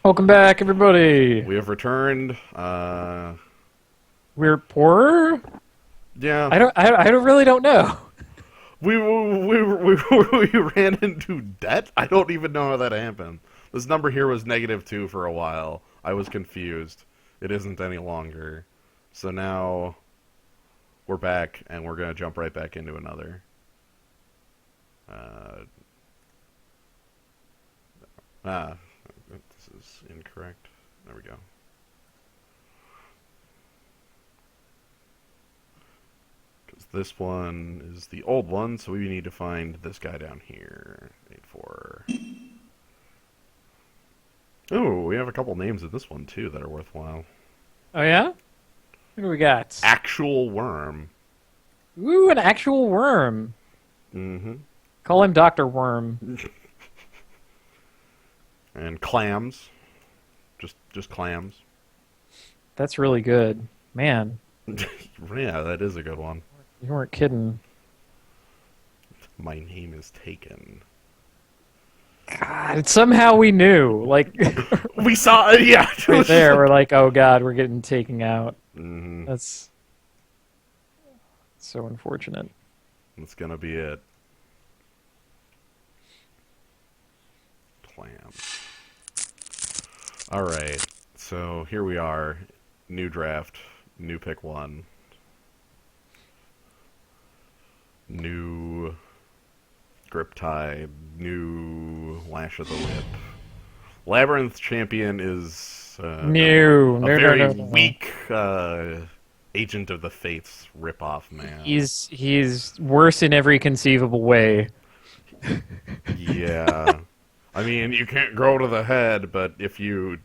Welcome back, everybody. We have returned. We're poorer. Yeah, I really don't know. we ran into debt. I don't even know how that happened. This number here was -2 for a while. I was confused. It isn't any longer. So now we're back, and we're gonna jump right back into another. Uh, this is incorrect. There we go. This one is the old one, so we need to find this guy down here. 84. Oh, we have a couple names in this one, too, that are worthwhile. Oh yeah? What do we got? Actual Worm. Ooh, an actual worm. Mm-hmm. Call him Dr. Worm. And Clams. Just Clams. That's really good. Man, Yeah, that is a good one. you weren't kidding. My name is taken. God, somehow we knew. Like, We saw, yeah. right there, we're like, oh god, we're getting taken out. Mm-hmm. That's so unfortunate. That's gonna be it. Clams. Alright, so here we are. New draft. New pick one. New grip tide. New lash of the whip. Labyrinth champion is a very No. weak agent of the fates ripoff man. He's worse in every conceivable way. Yeah. I mean, you can't grow to the head, but if you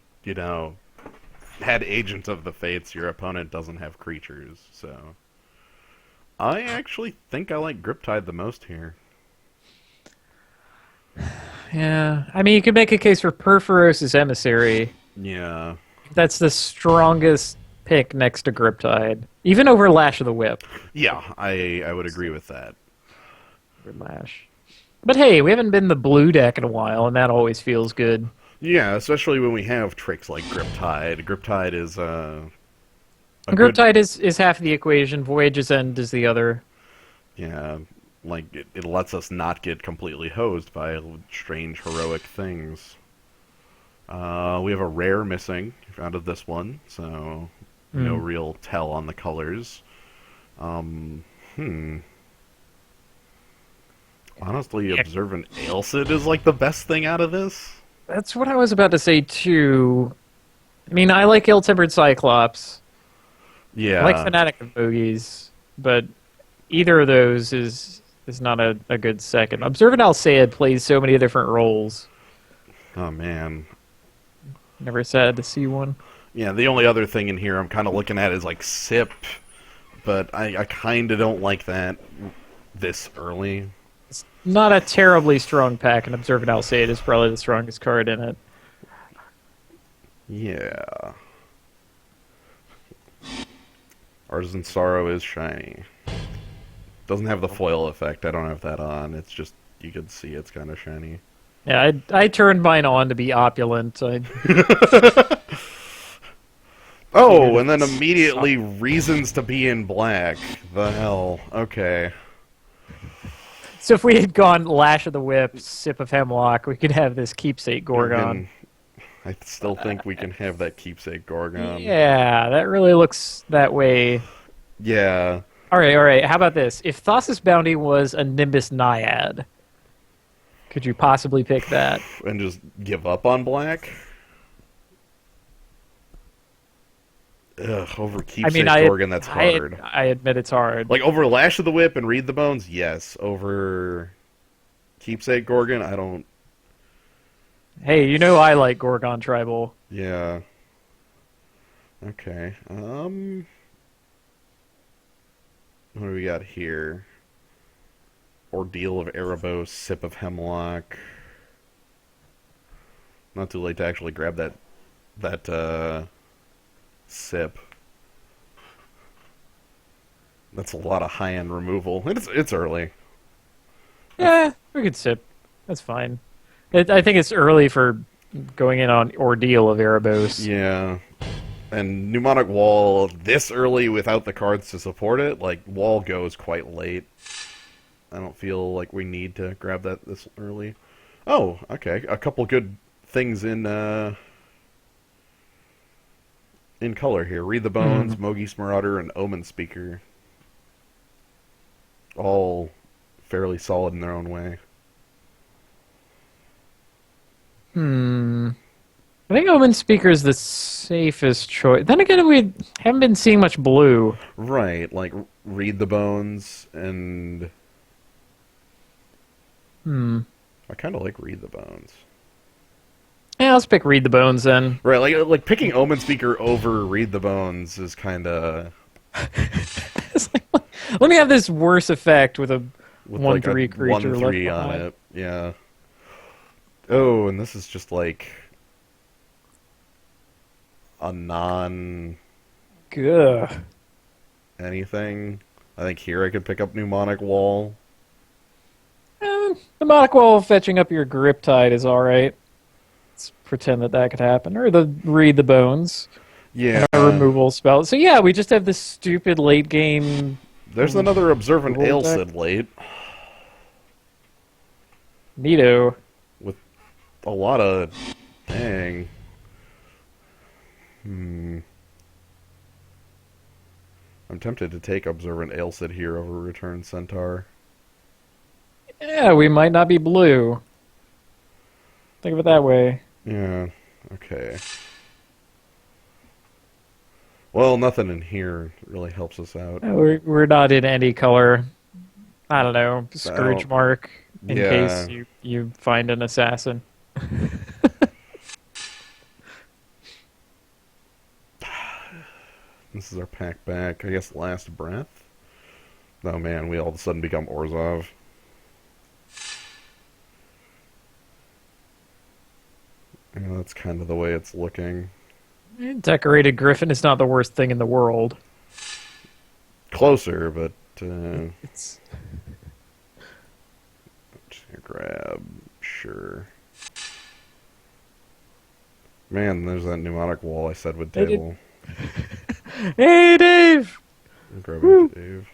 had agent of the fates, your opponent doesn't have creatures, so I actually think I like Griptide the most here. Yeah, I mean, you could make a case for Perforos' Emissary. Yeah. That's the strongest pick next to Griptide, even over Lash of the Whip. Yeah, I would agree with that. Lash. But hey, we haven't been the blue deck in a while, and that always feels good. Yeah, especially when we have tricks like Griptide. Griptide is Griptide is half the equation. Voyage's End is the other. yeah, like it lets us not get completely hosed by strange heroic things. We have a rare missing out of this one, so no real tell on the colors. Honestly, Observant Ailsid is like the best thing out of this. That's what I was about to say too. I mean, I like Ill-Tempered Cyclops. Yeah. I like Fanatic of Bogies, but either of those is not a good second. Observant Alseid plays so many different roles. Oh, man. Never sad to see one. Yeah, the only other thing in here I'm kind of looking at is like Sip, but I kind of don't like that this early. It's not a terribly strong pack, and Observant Alseid is probably the strongest card in it. Yeah. Artisan Sorrow is shiny. Doesn't have the foil effect. I don't have that on. It's just, you can see it's kind of shiny. Yeah, I turned mine on to be opulent. Oh, and then immediately reasons to be in black. The hell. Okay. So if we had gone Lash of the Whip, Sip of Hemlock, we could have this Keepsake Gorgon. I still think we can have that Keepsake Gorgon. Yeah, that really looks that way. Yeah. All right. How about this? If Thassa's Bounty was a Nimbus Naiad, could you possibly pick that? And just give up on black? Ugh, over Keepsake Gorgon, that's hard. I admit it's hard. Like, over Lash of the Whip and Read the Bones, yes. Over Keepsake Gorgon, I don't... Hey, you know I like Gorgon Tribal. Yeah. Okay. What do we got here? Ordeal of Erebos, Sip of Hemlock. Not too late to actually grab that Sip. That's a lot of high-end removal. It's early. Yeah, we could Sip. That's fine. I think it's early for going in on Ordeal of Erebos. Yeah. And Mnemonic Wall this early without the cards to support it, like, Wall goes quite late. I don't feel like we need to grab that this early. Oh, okay. A couple good things in color here. Read the Bones, Mogi's Marauder, and Omen Speaker. All fairly solid in their own way. I think Omen Speaker is the safest choice. Then again, we haven't been seeing much blue. Right, like Read the Bones and... I kind of like Read the Bones. Yeah, let's pick Read the Bones then. Right, like picking Omen Speaker over Read the Bones is kind of... It's like, let me have this worse effect with a with 1/3 like a creature 1/3 left on behind. it. Yeah. Oh, and this is just like a non Gah. anything. I think here I could pick up Mnemonic Wall. The Mnemonic Wall fetching up your Grip Tide is alright. Let's pretend that could happen. Or the Read the Bones. Yeah. A removal spell. So yeah, we just have this stupid late game... There's another Observant removal deck. Ailsid late Neato. with a lot of... Dang. I'm tempted to take Observant Ailsid here over Return Centaur. Yeah, we might not be blue. Think of it that way. Yeah, okay. Well, nothing in here really helps us out. We're not in any color. I don't know, Scourge Mark, in case you find an assassin. This is our pack back. I guess Last Breath? Oh man, we all of a sudden become Orzhov. Yeah, that's kind of the way it's looking. Decorated Griffin is not the worst thing in the world. Closer, but... It's just gonna grab... Sure. Man, there's that Mnemonic Wall I said would Hey, table. Hey, Dave! I'm grabbing Dave.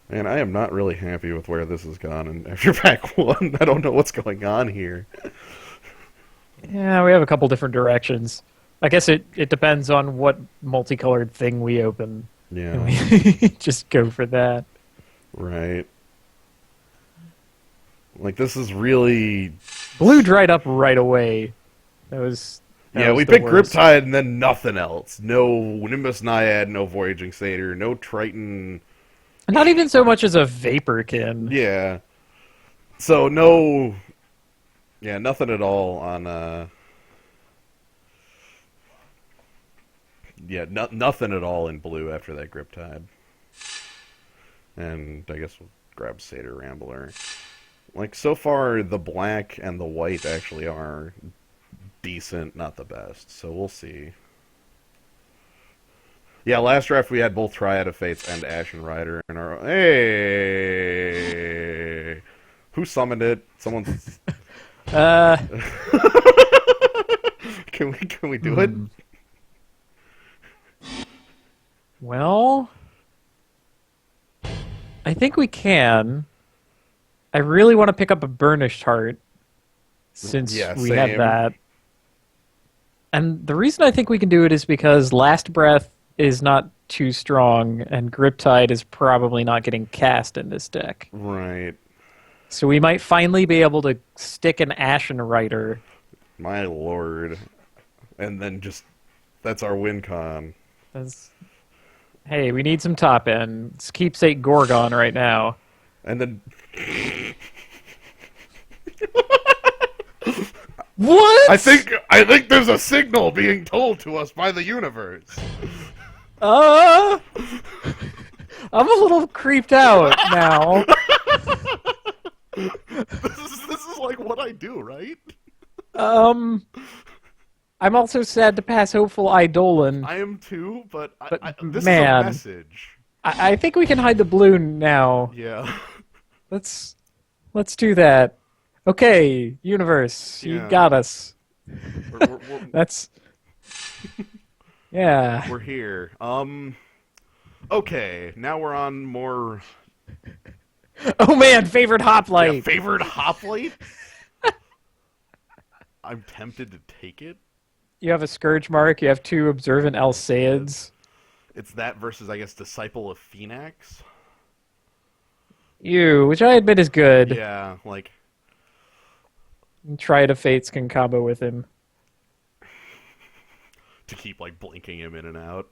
Man, I am not really happy with where this has gone in after pack 1. I don't know what's going on here. Yeah, we have a couple different directions. I guess it depends on what multicolored thing we open. Yeah. And we just go for that. Right. Like, this is really... Blue dried up right away. That was we the picked worst. Griptide and then nothing else. No Nimbus Naiad, no Voyaging Satyr, no Triton. Not even so much as a Vaporkin. Yeah. So, no... Yeah, nothing at all on... Yeah, nothing at all in blue after that Griptide. And I guess we'll grab Satyr Rambler. Like, so far, the black and the white actually are decent, not the best. So we'll see. Yeah, last draft we had both Triad of Fates and Ashen Rider in our... Hey! Who summoned it? Someone's... Can we do it? Well, I think we can. I really want to pick up a Burnished Heart since Yeah, we same. have that. And the reason I think we can do it is because Last Breath is not too strong, and Griptide is probably not getting cast in this deck. Right. So we might finally be able to stick an Ashen Rider. My lord. And then just... That's our win con. Hey, we need some top end. It's Keepsake Gorgon right now. And then... What? I think there's a signal being told to us by the universe. I'm a little creeped out now. This is like what I do, right? I'm also sad to pass Hopeful Eidolon. I am too, but this man. is a message. I think we can hide the blue now. Yeah. Let's do that. Okay, universe, you Yeah, got us. That's yeah. we're here. Okay, now we're on more. Oh man, favorite Yeah, hoplite. favorite hoplite. I'm tempted to take it. You have a scourge mark. You have two observant Alceids. It's that versus, I guess, Disciple of Phoenix. You, which I admit is good. Yeah, like Try to fates can combo with him. to keep like blinking him in and out.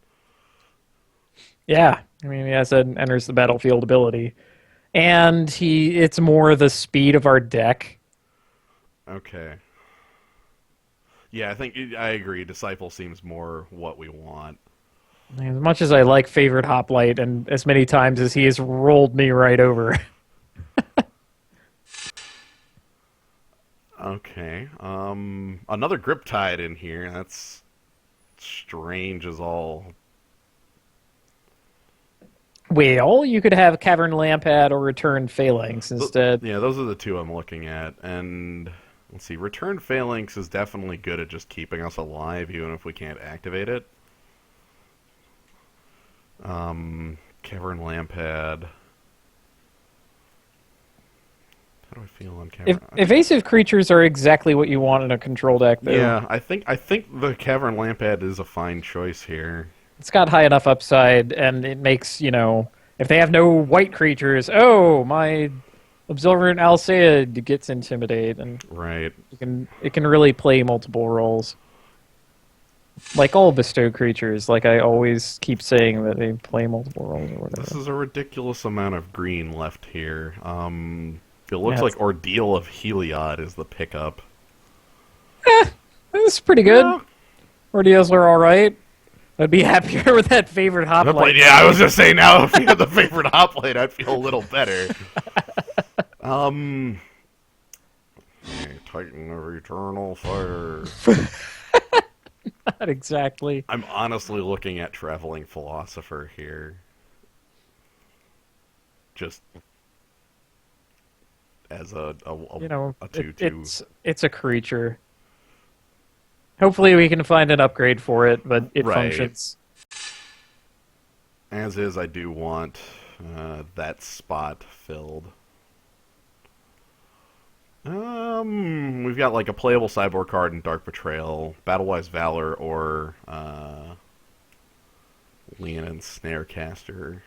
Yeah, I mean he has an enters the battlefield ability, and it's more the speed of our deck. Okay. Yeah, I agree. Disciple seems more what we want. As much as I like favorite hoplite, and as many times as he has rolled me right over. Okay. Another grip tide in here. That's strange as all. Well, you could have Cavern Lampad or Return Phalanx instead. Yeah, those are the two I'm looking at. And let's see, Return Phalanx is definitely good at just keeping us alive, even if we can't activate it. Cavern Lampad. How do I feel on Cavern? Evasive creatures are exactly what you want in a control deck, though. Yeah, I think the Cavern Lampad is a fine choice here. It's got high enough upside, and it makes, if they have no white creatures, oh, my Observant Alceid gets Intimidate, and Right. it can really play multiple roles. Like all bestowed creatures, like I always keep saying that they play multiple roles or whatever. This is a ridiculous amount of green left here. It looks Yeah, like Ordeal of Heliod is the pickup. it's pretty good. Yeah. Ordeals are alright. I'd be happier with that favorite hoplite. Yeah, I was just saying now if you had the favorite hoplite, I'd feel a little better. Okay, Titan of Eternal Fire. Not exactly. I'm honestly looking at Traveling Philosopher here. Just as a a 2/2. It's a creature. Hopefully we can find an upgrade for it, but it Right. functions. As is, I do want that spot filled. We've got like a playable sideboard card in Dark Betrayal, Battlewise Valor, or Leonin Snarecaster.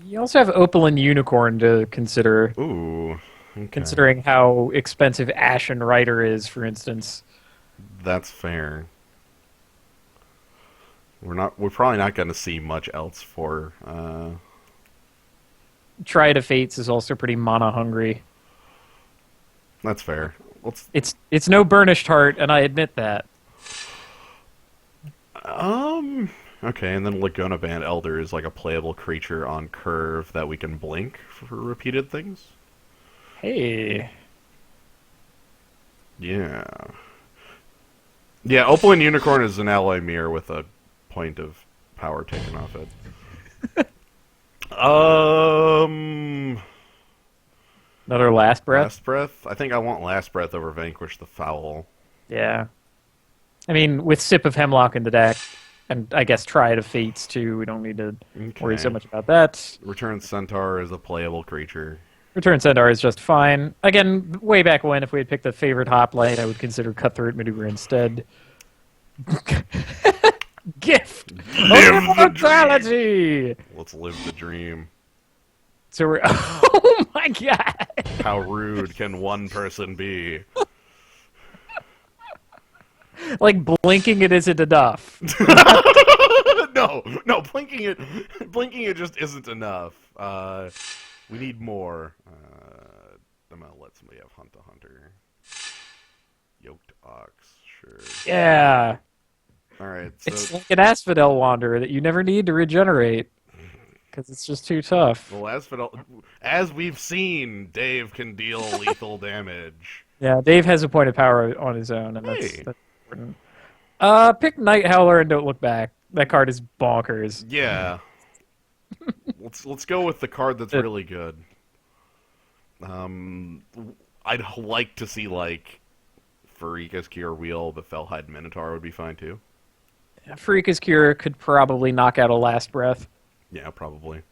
You also have Opaline Unicorn to consider, Ooh, okay. considering how expensive Ashen Rider is, for instance. That's fair. We're probably not going to see much else for. Triad of Fates is also pretty mana hungry. That's fair. It's no Burnished Heart, and I admit that. Okay, and then Laguna Band Elder is like a playable creature on curve that we can blink for repeated things. Hey. Yeah. Yeah, Opaline Unicorn is an alloy mirror with a point of power taken off it. Another Last Breath? Last Breath? I think I want Last Breath over Vanquish the Foul. Yeah. I mean, with Sip of Hemlock in the deck, and I guess Triad of Fates too, we don't need to worry so much about that. Return Centaur is a playable creature. Return Centaur is just fine. Again, way back when, if we had picked a favorite hoplite, I would consider Cutthroat Maneuver instead. Gift Live of immortality. Let's live the dream. So we're oh my god! How rude can one person be? Like blinking it isn't enough. No, blinking it just isn't enough. We need more. I'm gonna let somebody have Hunt a Hunter. Yoked Ox, sure. Yeah, All right, it's so like an Asphodel Wanderer that you never need to regenerate because it's just too tough. well, as we've seen, Dave can deal lethal damage. Yeah, Dave has a point of power on his own, and that's important. Pick Night Howler and don't look back. That card is bonkers. Yeah. let's go with the card that's really good. I'd like to see, like, Farika's Cure Wheel, the Felhide Minotaur would be fine, too. Farika's Cure could probably knock out a Last Breath. Yeah, probably.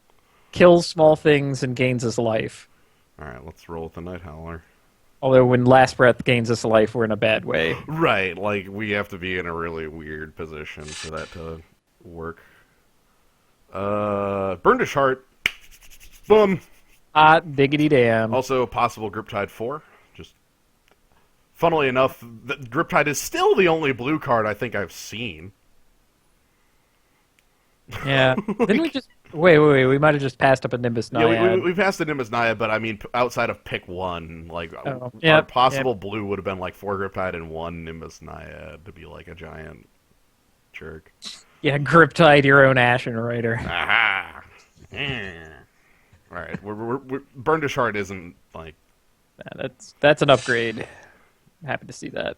Kills small things and gains his life. Alright, let's roll with the Night Howler. Although when Last Breath gains his life, we're in a bad way. Right, like, we have to be in a really weird position for that to work. Burnish Heart. Boom! Hot diggity damn. Also, possible Griptide 4. Just, funnily enough, Griptide is still the only blue card I think I've seen. Yeah. Didn't we just... Wait. We might have just passed up a Nimbus Naiad. Yeah, we passed the Nimbus Naiad, but I mean, outside of pick one, like, Yep, our possible blue would have been like 4 Griptide and 1 Nimbus Naiad to be like a giant jerk. Yeah, Griptide your own Ashen Rider. Aha! Alright, Burnish Heart isn't, like... Yeah, that's an upgrade. Happy to see that.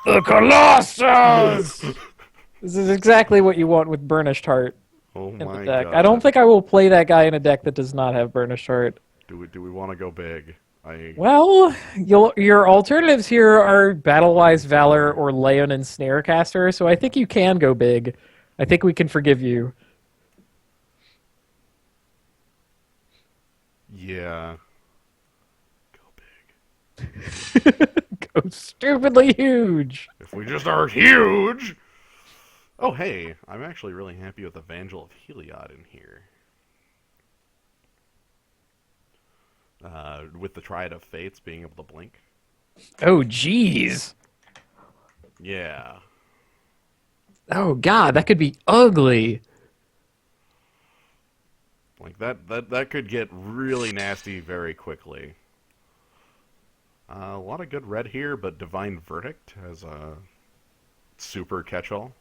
The Colossus! This is exactly what you want with Burnished Heart Oh in the my deck. god. I don't think I will play that guy in a deck that does not have Burnished Heart. Do we want to go big? Well, your alternatives here are Battle-Wise Valor or Leon and Snarecaster, so I think you can go big. I think we can forgive you. Yeah. Go big. Go stupidly huge! If we just are huge! Oh, hey, I'm actually really happy with Evangel of Heliod in here. With the Triad of Fates being able to blink. Oh, jeez! Yeah. Oh, God, that could be ugly! Like, that could get really nasty very quickly. A lot of good red here, but Divine Verdict has a super catch-all.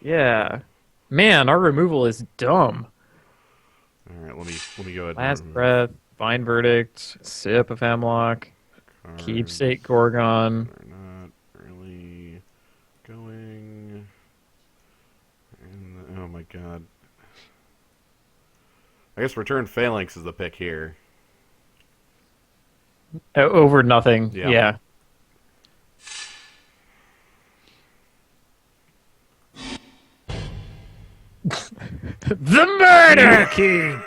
Yeah. Man, our removal is dumb. Alright, let me go ahead Last and... Breath, Fine Verdict, Sip of Hemlock, Cards Keepsake Gorgon. are not really going... And, oh my god. I guess Return Phalanx is the pick here. Over nothing. Yeah. Yeah. The Murder King!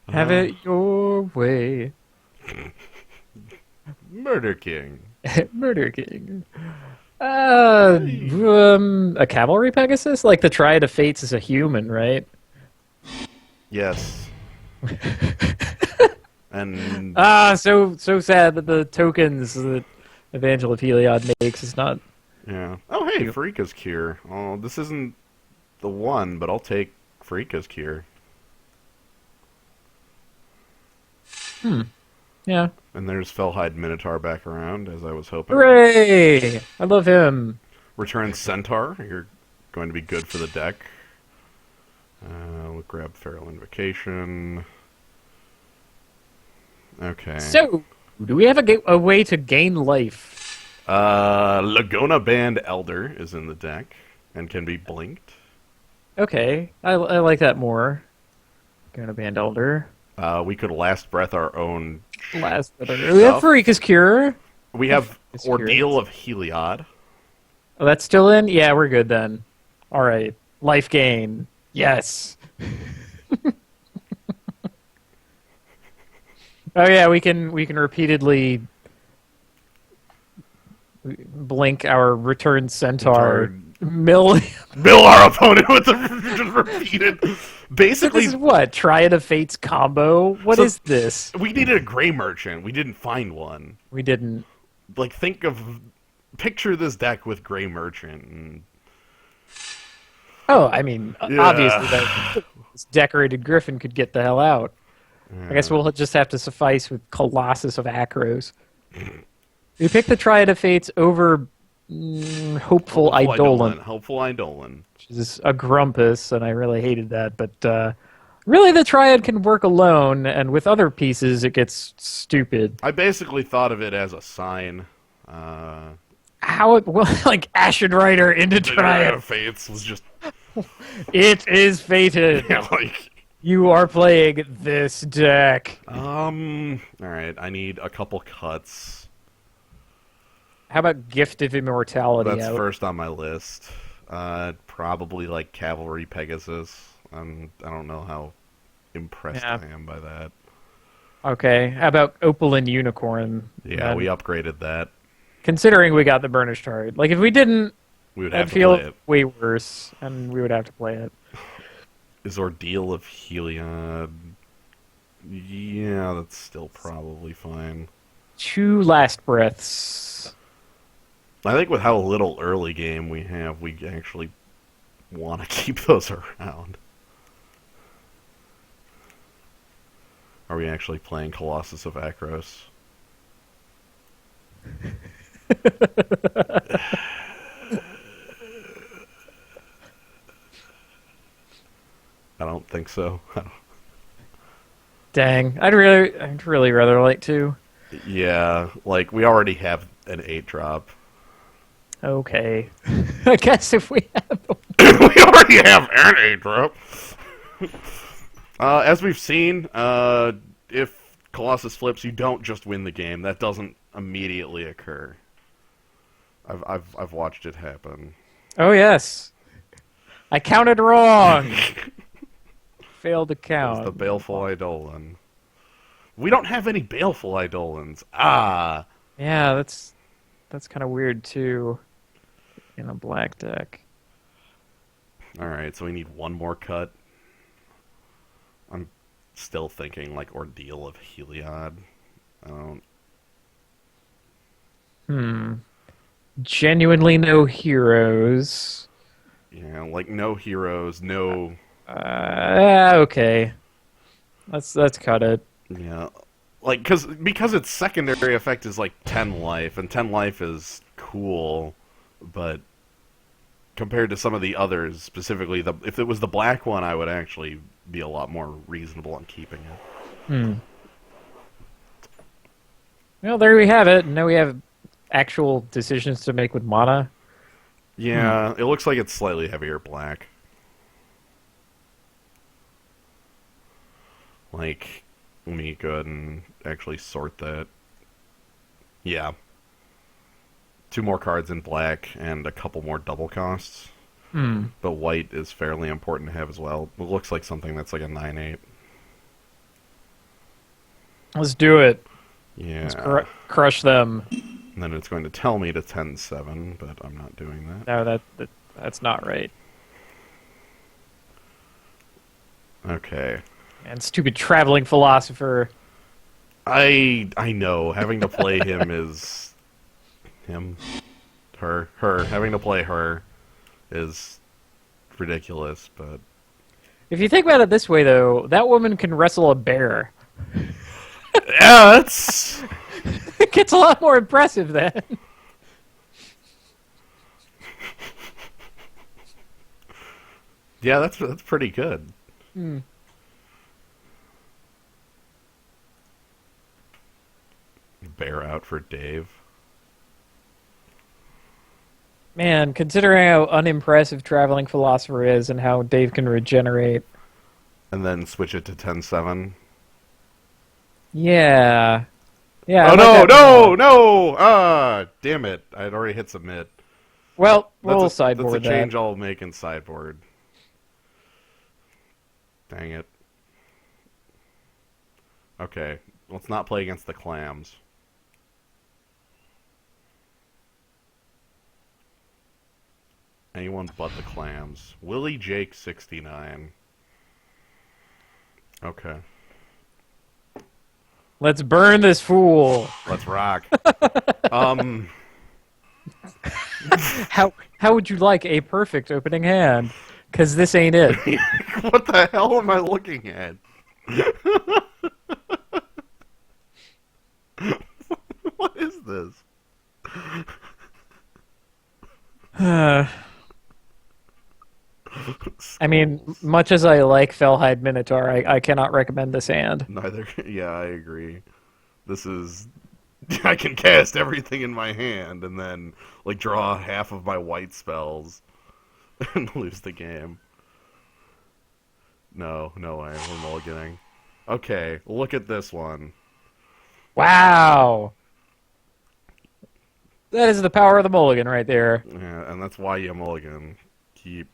Have it your way. Murder King. Murder King. A Cavalry Pegasus? Like the Triad of Fates is a human, right? Yes. And So sad that the tokens that Evangel of Heliod makes is not... yeah. Oh, hey, Farika's Cure. Oh, this isn't the one, but I'll take Farika's Cure. Yeah. And there's Felhide Minotaur back around, as I was hoping. Hooray! I love him. Return Centaur. You're going to be good for the deck. We'll grab Feral Invocation. Okay. So, do we have a way to gain life? Laguna Band Elder is in the deck and can be blinked. Okay, I like that more. Gonna Band Elder. We could Last Breath our own. Last We have Farika's Cure. We have It's Ordeal of Heliod. Oh, that's still in? Yeah, we're good then. Alright. Life gain. Yes. Oh yeah, we can repeatedly blink our Return Centaur. Mill our opponent with the just repeated. Basically, this is what? Triad of Fates combo? What is this? We needed a Gray Merchant. We didn't find one. We didn't. Like, picture this deck with Gray Merchant. And... Oh, I mean, obviously this decorated griffin could get the hell out. I guess we'll just have to suffice with Colossus of Acros. We picked the Triad of Fates over Hopeful Eidolon. Hopeful Eidolon. Which is a Grumpus, and I really hated that. But really, the Triad can work alone, and with other pieces, it gets stupid. I basically thought of it as a sign. How it well, like Ashen Rider into Yeah, Triumph. Fates was just It is fated. yeah, like You are playing this deck. all right, I need a couple cuts. How about Gift of Immortality That's out? first on my list. Probably like Cavalry Pegasus. I don't know how impressed Yeah. I am by that. Okay. How about Opaline Unicorn? Yeah, we upgraded that. Considering we got the Burnished Heart. Like, if we didn't, We would I'd have to feel play it. way worse, and we would have to play it. Is Ordeal of Heliod? Yeah, that's still probably fine. 2 Last Breaths. I think with how little early game we have, we actually want to keep those around. Are we actually playing Colossus of Akros? I don't think so. Dang. I'd really rather like to. Yeah, like we already have an 8-drop. Okay. I guess if we have We already have an 8-drop. As we've seen, if Colossus flips, you don't just win the game. That doesn't immediately occur. I've watched it happen. Oh, yes. I counted wrong. Failed to count. The Baleful Eidolon. We don't have any Baleful Eidolons. Ah. Yeah, that's kind of weird, too, in a black deck. Alright, so we need one more cut. I'm still thinking, like, Ordeal of Heliod. I don't... Genuinely no heroes. Yeah, like, no heroes, no... Okay. Let's cut it. Yeah. Like, because its secondary effect is, like, 10 life, and 10 life is cool, but compared to some of the others, specifically, if it was the black one, I would actually be a lot more reasonable on keeping it. Well, there we have it. Now we have actual decisions to make with mana. Yeah, it looks like it's slightly heavier black. Like, let me go ahead and actually sort that. Yeah. 2 more cards in black and a couple more double costs. But white is fairly important to have as well. It looks like something that's like a 9/8. Let's do it. Yeah. Let's crush them. And then it's going to tell me to 10-7, but I'm not doing that. No, that's not right. Okay. And stupid traveling philosopher. I know. Having to play him is... Him? Her. Having to play her is ridiculous, but... If you think about it this way, though, that woman can wrestle a bear. Yeah, that's... It gets a lot more impressive then. Yeah, that's pretty good. Bear out for Dave. Man, considering how unimpressive traveling philosopher is and how Dave can regenerate. And then switch it to 10-7. Yeah. Yeah. Oh, I like no, that no, more. no! Ah, damn it. I had already hit submit. Well, That's we'll a sideboard change that. I'll make in sideboard. Dang it. Okay, let's not play against the clams. Anyone but the clams. Willie Jake 69. Okay, Let's burn this fool. let's rock. How would you like a perfect opening hand? Because this ain't it. What the hell am I looking at? What is this? I mean, much as I like Felhide Minotaur, I cannot recommend this hand. Neither. Yeah, I agree. This is I can cast everything in my hand and then like draw half of my white spells and lose the game. No way, we're mulliganing. Okay, look at this one. Wow. That is the power of the mulligan right there. Yeah, and that's why you mulligan. Keep.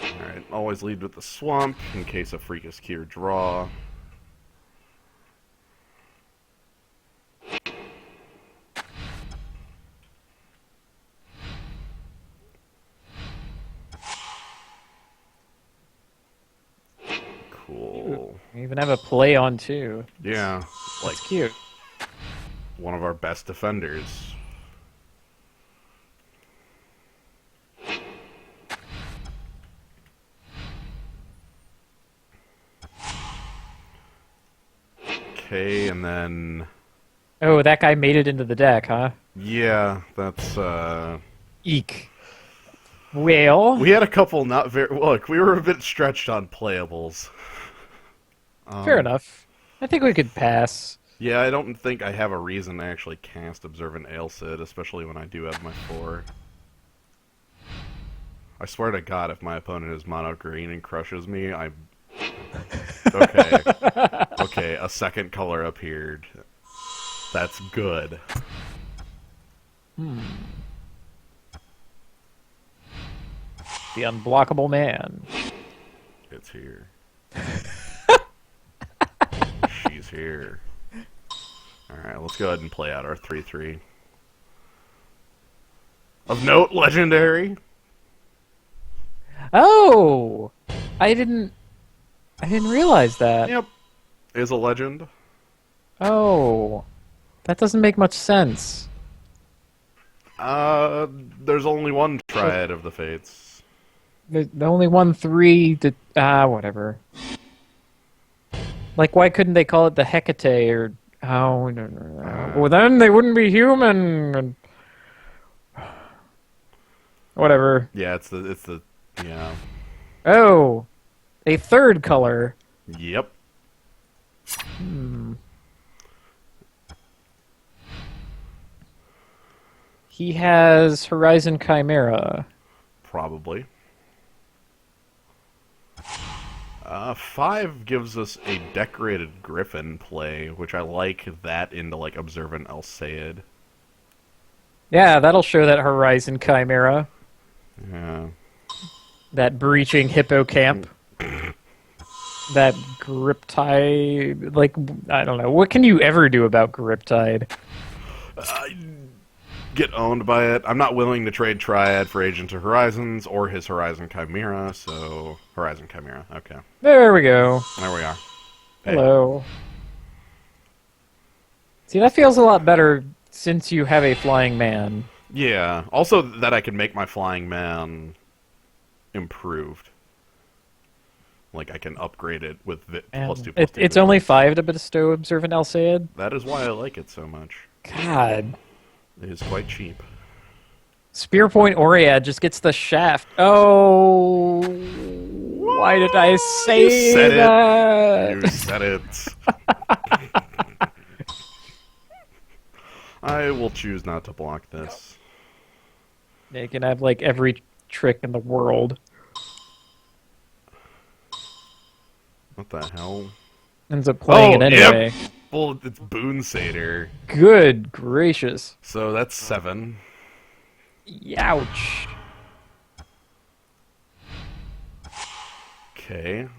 Alright, always lead with the swamp in case of Freakus Key or draw. Cool. We even have a play on too. Yeah, like That's cute. one of our best defenders. Okay, and then... Oh, that guy made it into the deck, huh? Yeah, that's, Eek. Well... We had a couple not very... Look, we were a bit stretched on playables. Fair enough. I think we could pass. Yeah, I don't think I have a reason to actually cast Observant Ailsid, especially when I do have my 4. I swear to God, if my opponent is mono green and crushes me, I... Okay. Okay, a second color appeared. That's good. The unblockable man. It's here. She's here. Alright, let's go ahead and play out our 3-3. Of note, legendary. Oh! I didn't realize that. Yep. Is a legend. Oh. That doesn't make much sense. There's only one Triad of the Fates. The only 1/3 that whatever. Like, why couldn't they call it the Hecate or well, then they wouldn't be human. And... Whatever. Yeah, it's the yeah. Oh, a third color. Yep. He has Horizon Chimera. Probably. 5 gives us a Decorated Griffin play, which I like that into, like, Observant Alseid. Yeah, that'll show that Horizon Chimera. Yeah. That breaching hippocamp. That Griptide. Like, I don't know. What can you ever do about Griptide? Get owned by it. I'm not willing to trade Triad for Agent of Horizons or his Horizon Chimera, so... Horizon Chimera, okay. There we go. There we are. Hey. Hello. See, that feels a lot better since you have a flying man. Yeah. Also that I can make my Flying Man improved. Like, I can upgrade it with +2/+2. It's only 5 to bestow Observant Alseid. That is why I like it so much. God. It is quite cheap. Spearpoint Oread just gets the shaft. Oh, why did I say You said that? it. You said it. I will choose not to block this. They can have, like, every trick in the world. What the hell? Ends up playing it anyway. Yep. Well, it's Boon Satyr. Good gracious. So that's 7. Ouch. Okay.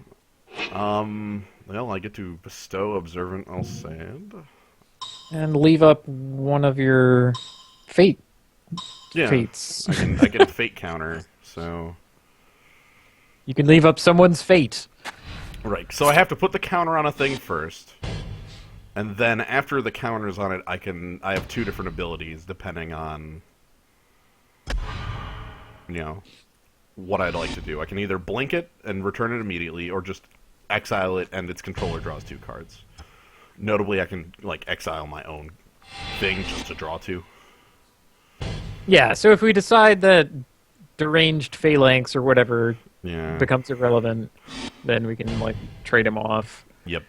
Well, I get to bestow Observant Alseid. And leave up one of your fates. I can fate counter, so... You can leave up someone's fate. Right, so I have to put the counter on a thing first. And then after the counter's on it, I have 2 different abilities depending on, you know, what I'd like to do. I can either blink it and return it immediately, or just exile it and its controller draws 2 cards. Notably, I can, like, exile my own thing just to draw 2. Yeah, so if we decide that deranged phalanx or whatever becomes irrelevant, then we can, like, trade him off. Yep.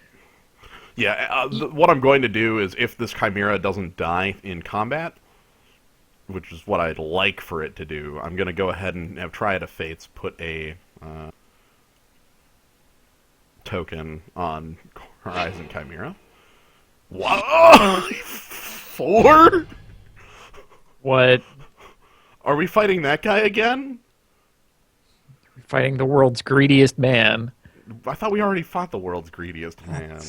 Yeah, what I'm going to do is if this Chimera doesn't die in combat, which is what I'd like for it to do, I'm going to go ahead and have Triad of Fates put a token on Horizon Chimera. Wow! 4? What? Are we fighting that guy again? Fighting the world's greediest man. I thought we already fought the world's greediest man.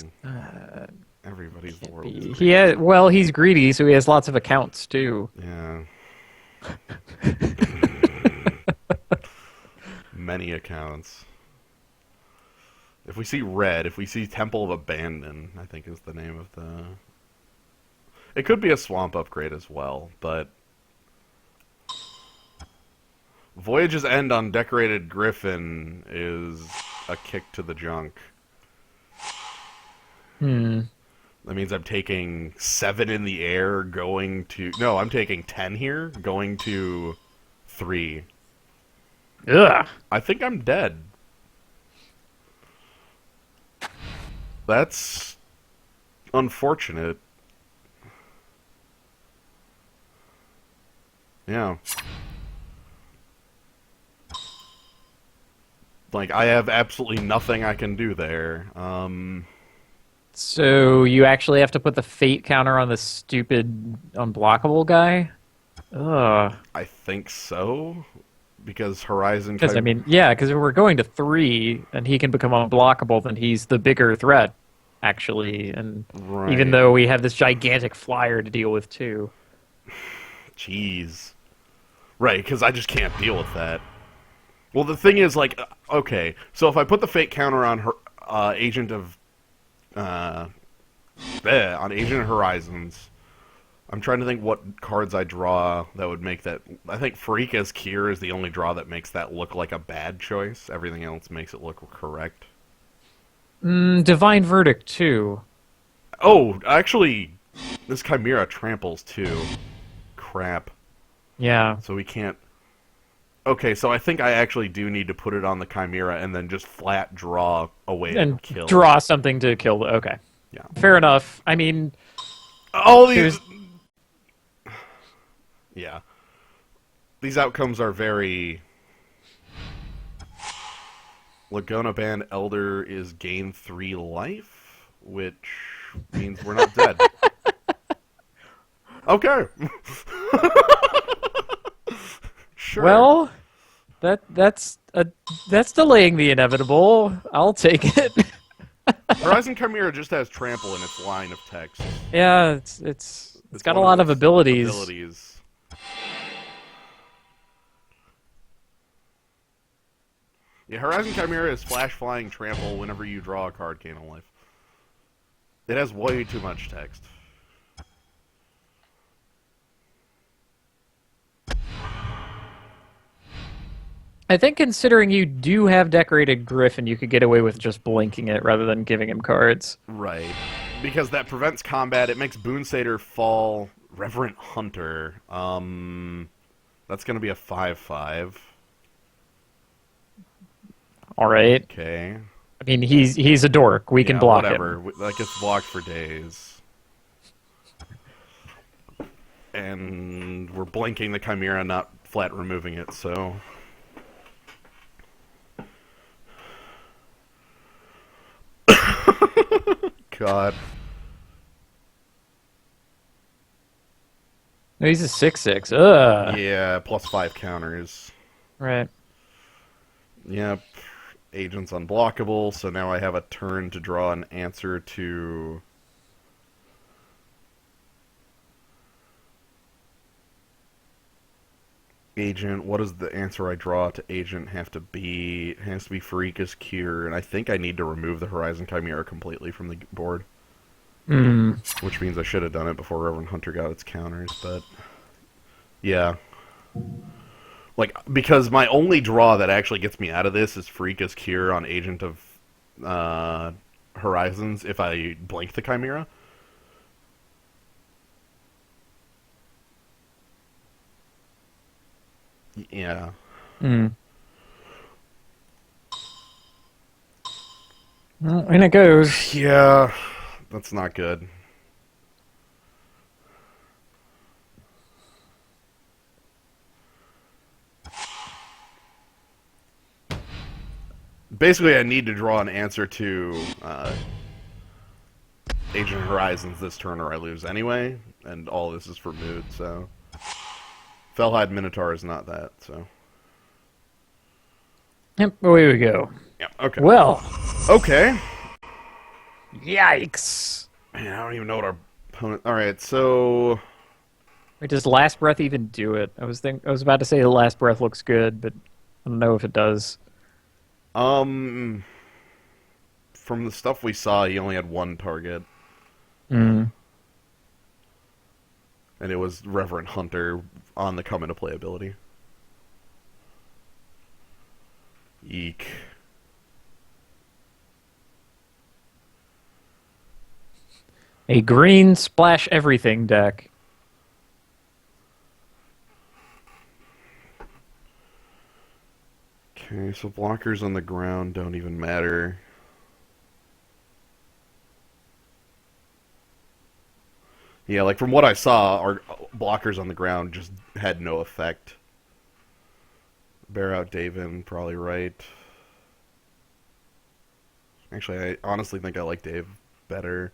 Everybody's the world's greediest. He's greedy, so he has lots of accounts too. Yeah. Many accounts. If we see red, if we see Temple of Abandon, I think is the name of the... It could be a swamp upgrade as well, but... Voyage's End on Decorated Griffin is a kick to the junk. That means I'm taking 7 in the air, going to... No, I'm taking 10 here, going to 3. Ugh. I think I'm dead. That's unfortunate. Yeah. Like, I have absolutely nothing I can do there. So you actually have to put the fate counter on the stupid unblockable guy? Ugh. I think so. Because Horizon... Because, because if we're going to 3 and he can become unblockable, then he's the bigger threat, actually. And Right. even though we have this gigantic flyer to deal with, too. Jeez. Right, because I just can't deal with that. Well, the thing is, like, okay, so if I put the fate counter on her, Agent of Horizons, I'm trying to think what cards I draw that would make that... I think Farika's Cure is the only draw that makes that look like a bad choice. Everything else makes it look correct. Divine Verdict, too. Oh, actually, this Chimera tramples, too. Crap. Yeah. So we can't... Okay, so I think I actually do need to put it on the Chimera and then just flat draw a way to kill. Draw something to kill. Okay. Yeah. Fair enough. I mean... All these... Yeah. These outcomes are very... Laguna Band Elder is gain 3 life, which means we're not dead. Okay. Sure. Well, that's delaying the inevitable. I'll take it. Horizon Chimera just has trample in its line of text. Yeah, it's got a lot of abilities. Yeah, Horizon Chimera is flash flying trample whenever you draw a card, gain a life. It has way too much text. I think considering you do have Decorated Griffin, you could get away with just blinking it rather than giving him cards. Right. Because that prevents combat, it makes Boonsater fall Reverent Hunter. That's gonna be a 5/5. Alright. Okay. I mean, he's a dork. We can block whatever. him. That gets blocked for days. And we're blinking the Chimera, not flat removing it, so... God. No, he's a 6/6. Ugh. Yeah, +5 counters. Right. Yep. Agent's unblockable, so now I have a turn to draw an answer to... Agent. What does the answer I draw to Agent have to be? It has to be Farika's Cure, and I think I need to remove the Horizon Chimera completely from the board. Which means I should have done it before Reverend Hunter got its counters, but... Yeah. Like, because my only draw that actually gets me out of this is Farika's Cure on Agent of Horizons if I blink the Chimera. Yeah. Well, in it goes. Yeah. That's not good. Basically, I need to draw an answer to Agent Horizons this turn or I lose anyway, and all this is for mood, so... Fellhide Minotaur is not that, so... Yep, away we go. Yeah, okay. Well. Okay. Yikes. Man, I don't even know what our opponent... Alright, so... Wait, does Last Breath even do it? I was about to say the Last Breath looks good, but I don't know if it does. From the stuff we saw, he only had one target. Mm. And it was Reverend Hunter on the come into play ability. Eek. A green splash everything deck. Okay, so blockers on the ground don't even matter. Yeah, like from what I saw, our blockers on the ground just had no effect. Bear out Davin, probably right. Actually, I honestly think I like Dave better.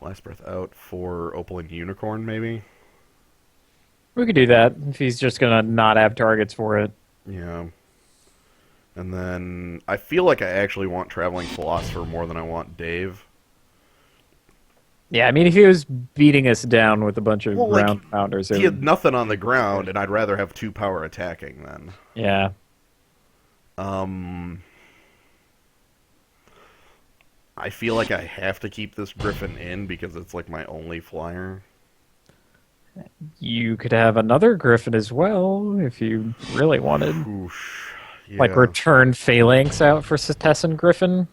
Last Breath out for Opaline Unicorn, maybe? We could do that if he's just going to not have targets for it. Yeah. And then I feel like I actually want Traveling Philosopher more than I want Dave. Yeah, I mean, if he was beating us down with a bunch of ground pounders... He had nothing on the ground, and I'd rather have 2 power attacking then. Yeah. I feel like I have to keep this Griffin in because it's like my only flyer. You could have another Griffin as well if you really wanted. Oosh. Yeah. Like return Phalanx out for Setessan Griffin.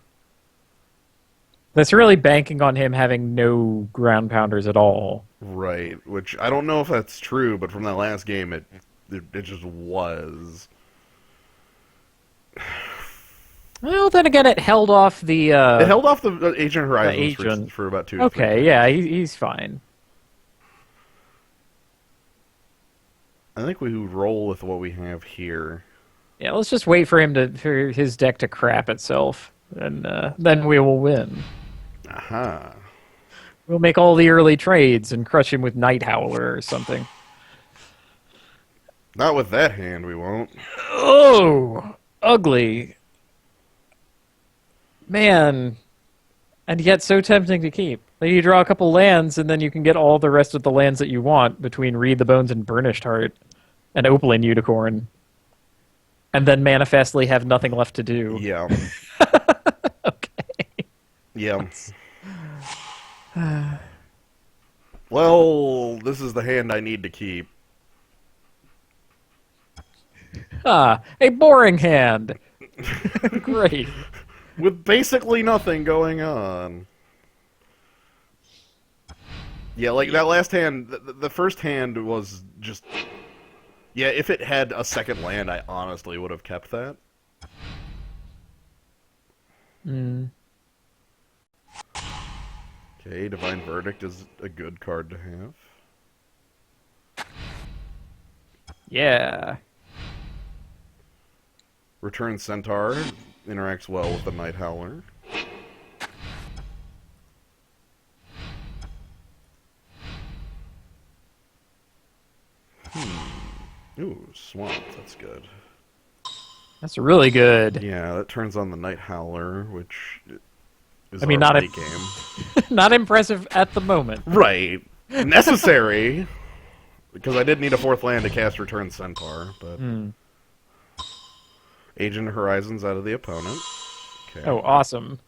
That's really banking on him having no ground pounders at all. Right, which I don't know if that's true, but from that last game, it just was. Well, then again, it held off the... it held off the Agent Horizons agent. for about 2 Okay, 3 yeah, he's fine. I think we would roll with what we have here. Yeah, let's just wait for his deck to crap itself, and then we will win. Aha. We'll make all the early trades and crush him with Night Howler or something. Not with that hand, we won't. Oh, ugly. Man. And yet so tempting to keep. Like you draw a couple lands, and then you can get all the rest of the lands that you want between Read the Bones and Burnished Heart and Opaline Unicorn. And then manifestly have nothing left to do. Yeah. Okay. Yeah. Well, this is the hand I need to keep. Ah, a boring hand. Great. With basically nothing going on. Yeah, like that last hand, the first hand was just... Yeah, if it had a second land, I honestly would have kept that. Okay, Divine Verdict is a good card to have. Yeah. Return Centaur interacts well with the Night Howler. Ooh, Swamp, that's good. That's really good. Yeah, that turns on the Night Howler, which is not late game. not impressive at the moment. Right. Necessary! Because I did need a 4th land to cast Return Centaur, but... Agent Horizons out of the opponent. Okay. Oh, awesome.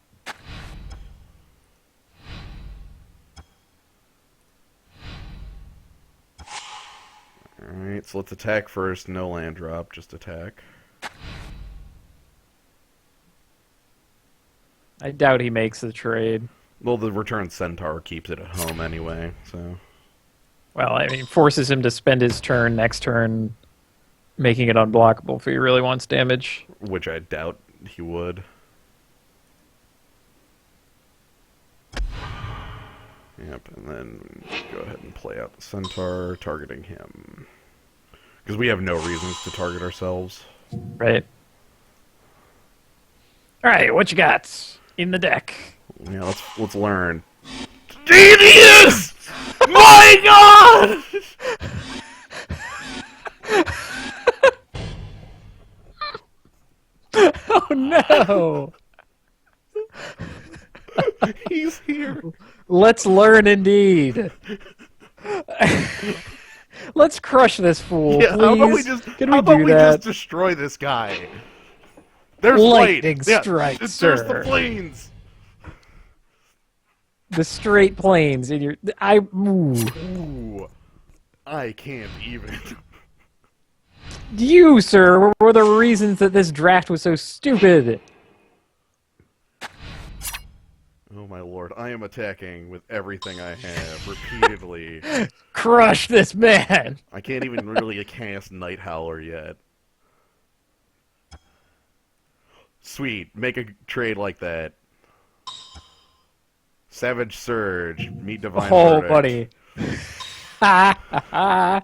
Alright, so let's attack first. No land drop, just attack. I doubt he makes the trade. Well, the Return Centaur keeps it at home anyway, so... Well, I mean, forces him to spend his turn next turn making it unblockable if he really wants damage. Which I doubt he would. Yep, and then go ahead and play out the centaur, targeting him. Because we have no reasons to target ourselves. Right. All right, what you got in the deck? Yeah, let's learn. Genius! My God! Oh no! He's here. Let's learn indeed. Let's crush this fool, Yeah, please. how about we just Can how we about do we that? just destroy this guy? There's Lightning light. Yeah, strike, there's sir. the planes. The straight planes in your. I. Ooh. Ooh, I can't even. You, sir, were the reasons that this draft was so stupid. Oh my lord, I am attacking with everything I have repeatedly. Crush this man. I can't even really cast Night Howler yet. Sweet, make a trade like that. Savage Surge, meet Divine Oh, Verdict. buddy. Ha ha ha.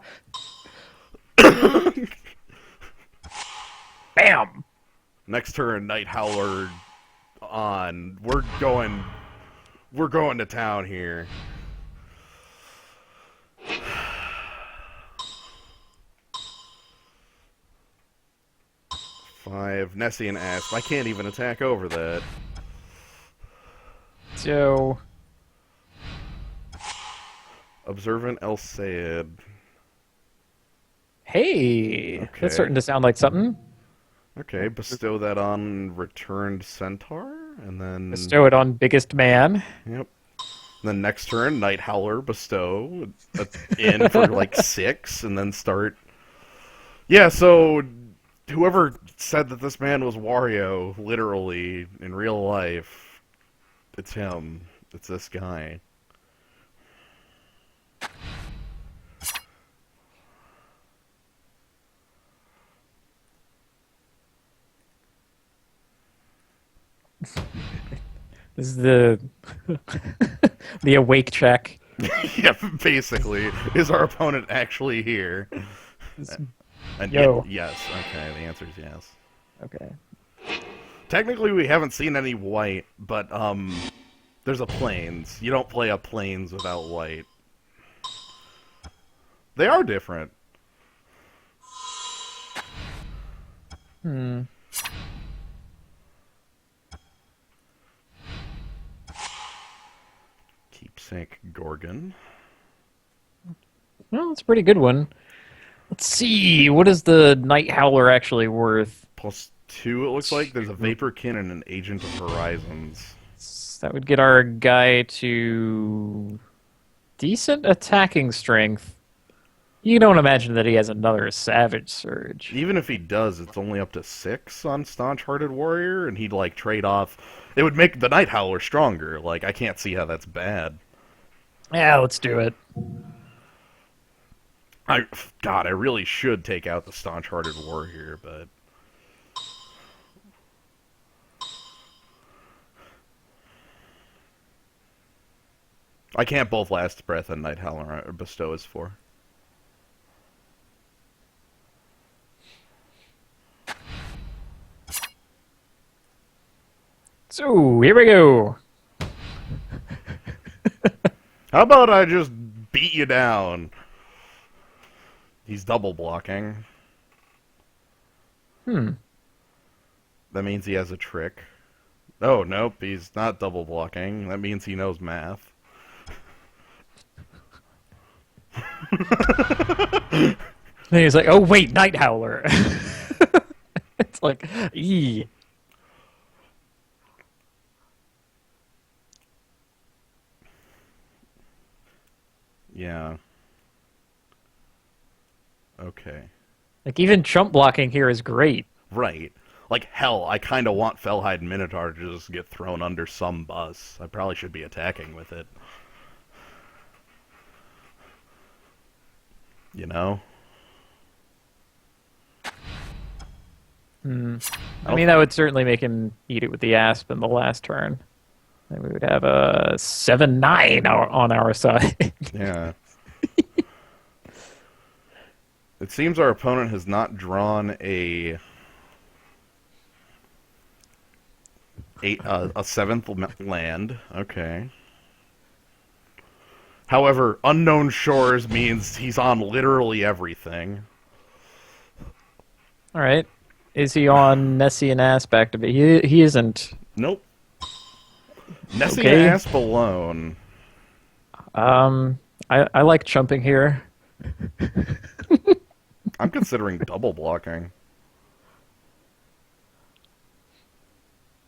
Bam. Next turn, Night Howler on. We're going to town here. Five, Nessie and Asp. I can't even attack over that. So. Observant El Sayed. Hey. Okay. That's starting to sound like something. Okay, bestow that on Returned Centaur, and then... Bestow it on biggest man. Yep. Then next turn, Night Howler, bestow in for like 6, and then start... Yeah, so whoever said that this man was Wario, literally, in real life, it's him. It's this guy. This is the the awake check. Yeah, basically. Is our opponent actually here? And Yo. yes. Okay, the answer is yes. Okay. Technically, we haven't seen any white, but there's a plains. You don't play a plains without white. They are different. Hmm. Keepsake Gorgon. Well, it's a pretty good one. Let's see. What is the Night Howler actually worth? +2, it looks like. There's a Vaporkin and an Agent of Horizons. That would get our guy to decent attacking strength. You don't imagine that he has another Savage Surge. Even if he does, it's only up to 6 on Staunch Hearted Warrior, and he'd, like, trade off... It would make the Night Howler stronger. Like, I can't see how that's bad. Yeah, let's do it. God, I really should take out the Staunch Hearted Warrior, but... I can't both Last Breath and Night Howler or Bestow is for. So, here we go. How about I just beat you down? He's double blocking. Hmm. That means he has a trick. Oh, nope, he's not double blocking. That means he knows math. Then he's like, oh, wait, Night Howler. It's like, eee. Yeah. Okay. Like, even chump blocking here is great. Right. Like, hell, I kind of want Fellhide Minotaur to just get thrown under some bus. I probably should be attacking with it. You know? Hmm. I mean, that would certainly make him eat it with the Asp in the last turn. then we would have a 7/9 on our side. Yeah. It seems our opponent has not drawn a seventh land. Okay. However, Unknown Shores means he's on literally everything. All right. Is he on Nessian aspect of it? He isn't. Nope. Nessie Okay. and Asp alone. I like chumping here. I'm considering double blocking.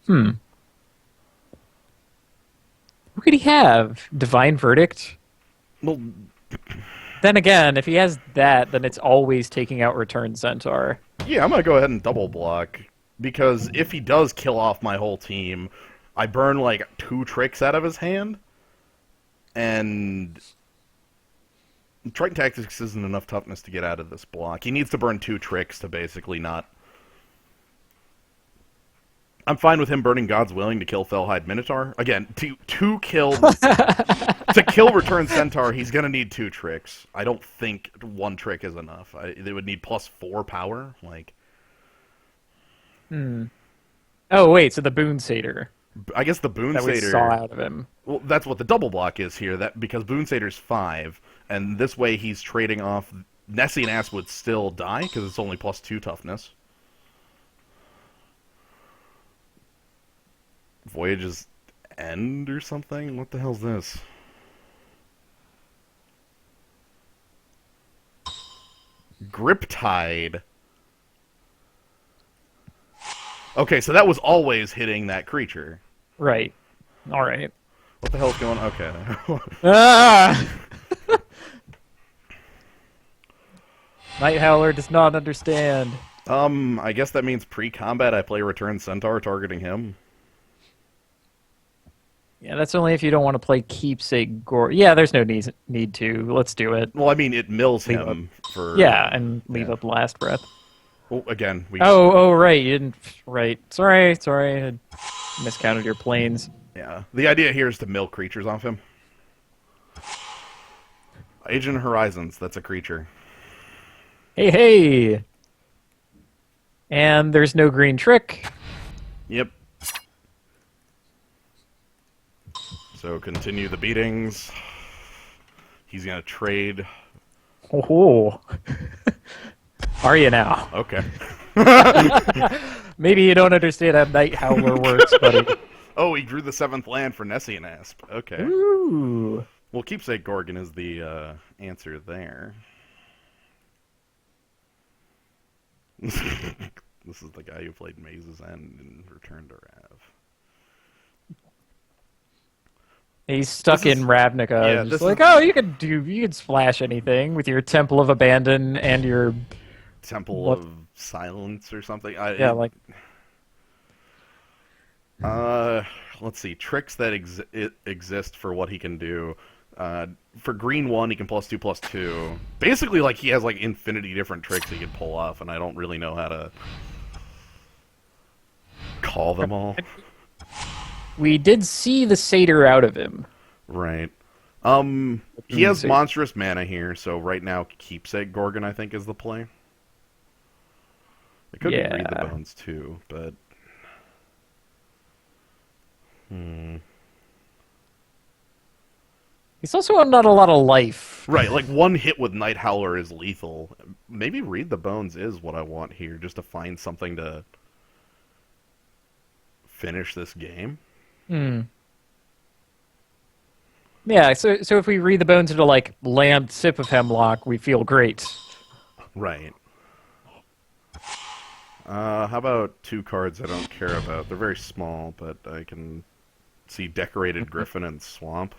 What could he have? Divine Verdict? Well, Then again, if he has that, then it's always taking out Return Centaur. yeah, I'm gonna go ahead and double block because if he does kill off my whole team, I burn like 2 tricks out of his hand, and Triton Tactics isn't enough toughness to get out of this block. He needs to burn 2 tricks to basically not. I'm fine with him burning God's Willing to kill Fellhide Minotaur. Again, to kill to kill Return Centaur, he's gonna need 2 tricks. I don't think 1 trick is enough. They would need +4 power. Like, Oh, wait, so the Boon Satyr I guess the Boon that we Satyr. saw out of him. Well, that's what the double block is here. That because Boon Satyr's 5, and this way he's trading off. Nessie and Asp would still die because it's only +2 toughness. Voyage's End or something? What the hell's this? Griptide. Okay, so that was always hitting that creature. Right. All right. What the hell's going on? Okay. Ah! Night Howler does not understand. I guess that means pre-combat I play Return Centaur targeting him. Yeah, that's only if you don't want to play Keepsake Gore. Yeah, there's no need to. Let's do it. Well, I mean, it mills Leave him for... Yeah, and leave yeah. up Last Breath. Well, again, we... Oh, right. You didn't... Right. Sorry. I miscounted your planes. Yeah. The idea here is to mill creatures off him. Agent Horizons, that's a creature. Hey! And there's no green trick. Yep. So continue the beatings. He's gonna trade. Oh. Are you now? Okay. Maybe you don't understand how Night Howler works, buddy. Oh, he drew the 7th land for Nessie and Asp. Okay. Ooh. Well, Keepsake Gorgon is the answer there. This is the guy who played Maze's End and Return to Rav. He's stuck in Ravnica. Yeah, Just like, oh, you could splash anything with your Temple of Abandon and your Temple of Silence or something. like. Let's see. Tricks that exist for what he can do. For green 1, he can +2/+2. Basically, like he has like infinity different tricks he can pull off, and I don't really know how to call them all. We did see the satyr out of him. Right. He has monstrous mana here, so right now Keepsake Gorgon I think is the play. It could be Read the Bones too, but He's also on not a lot of life. right, like 1 hit with Night Howler is lethal. Maybe Read the Bones is what I want here, just to find something to finish this game. Yeah, so if we read the bones into like Lamp Sip of Hemlock, we feel great. Right. How about 2 cards I don't care about? They're very small, but I can see Decorated Griffin and Swamp.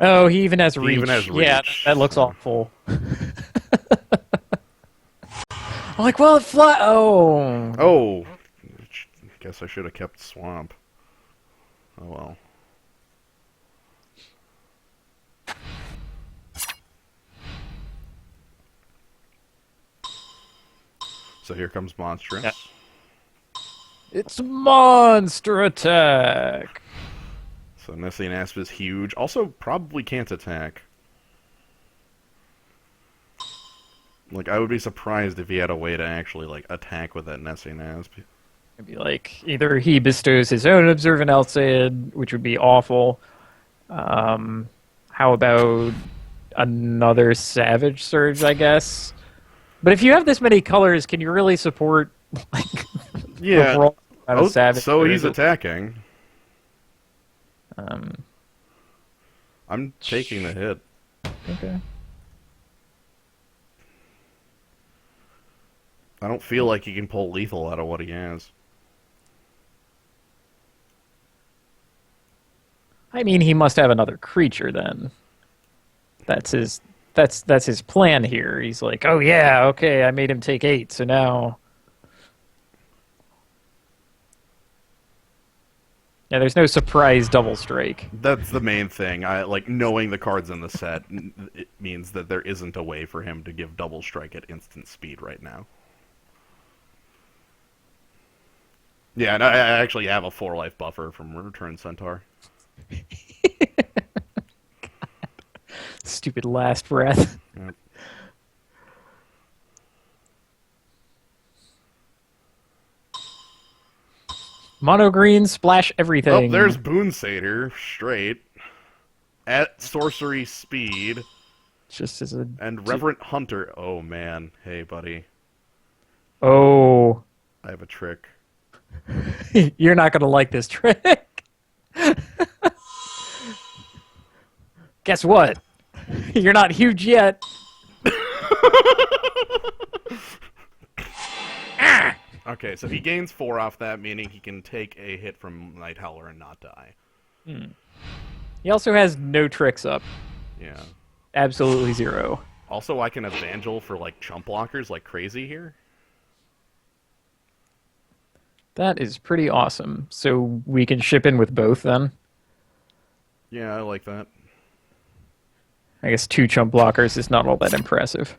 Oh, he even has reach. He even has reach. Yeah, that looks awful. I'm like, well, it fly. Oh. Oh. Guess I should have kept Swamp. Oh well. So here comes Monstrous. It's monster attack. So Nessie and Asp is huge. Also, probably can't attack. Like, I would be surprised if he had a way to actually, like, attack with that Nessie and Asp. It'd be like either he bestows his own Observant Elcid, which would be awful. How about another Savage Surge, I guess? But if you have this many colors, can you really support, like, Yeah. overall amount of Savage So Surge? he's attacking. Um, I'm taking the hit. okay. I don't feel like he can pull lethal out of what he has. I mean, he must have another creature then. That's his plan here. He's like, oh yeah, okay, I made him take 8, so now. Yeah, there's no surprise double strike. That's the main thing. I like knowing the cards in the set. It means that there isn't a way for him to give double strike at instant speed right now. Yeah, and I actually have a 4-life buffer from Return Centaur. Stupid last breath. Yep. Mono green, splash everything. Oh, there's Boon Satyr, straight. At sorcery speed. Just as a... And Reverent Hunter. Oh, man. Hey, buddy. Oh. I have a trick. You're not going to like this trick. Guess what? You're not huge yet. Okay, so he gains 4 off that, meaning he can take a hit from Night Howler and not die. He also has no tricks up. Yeah. Absolutely 0. Also, I can Evangel for, like, chump blockers like crazy here. That is pretty awesome. So we can ship in with both then? Yeah, I like that. I guess 2 chump blockers is not all that impressive.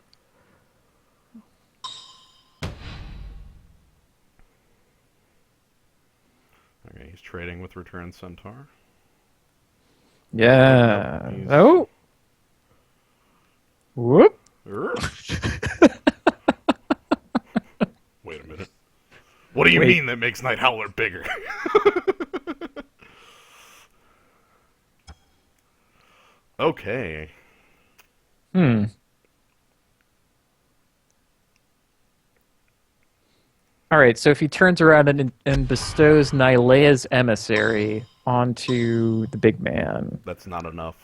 Okay, he's trading with Return Centaur. Yeah. He's- Oh. Whoop. Wait a minute. What do you Wait. mean that makes Night Howler bigger? Okay. All right, so if he turns around and bestows Nylea's emissary onto the big man, That's not enough.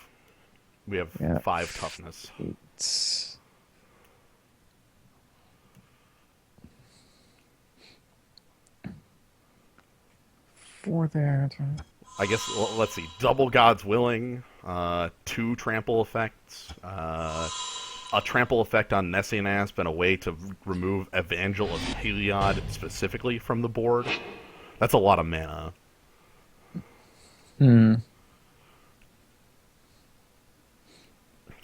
We have Yeah. 5 toughness. it's... For there. I guess, well, let's see. Double God's Willing, 2 trample effects, a trample effect on Nessie and Asp, and a way to remove Evangel of Heliod specifically from the board. That's a lot of mana. I'm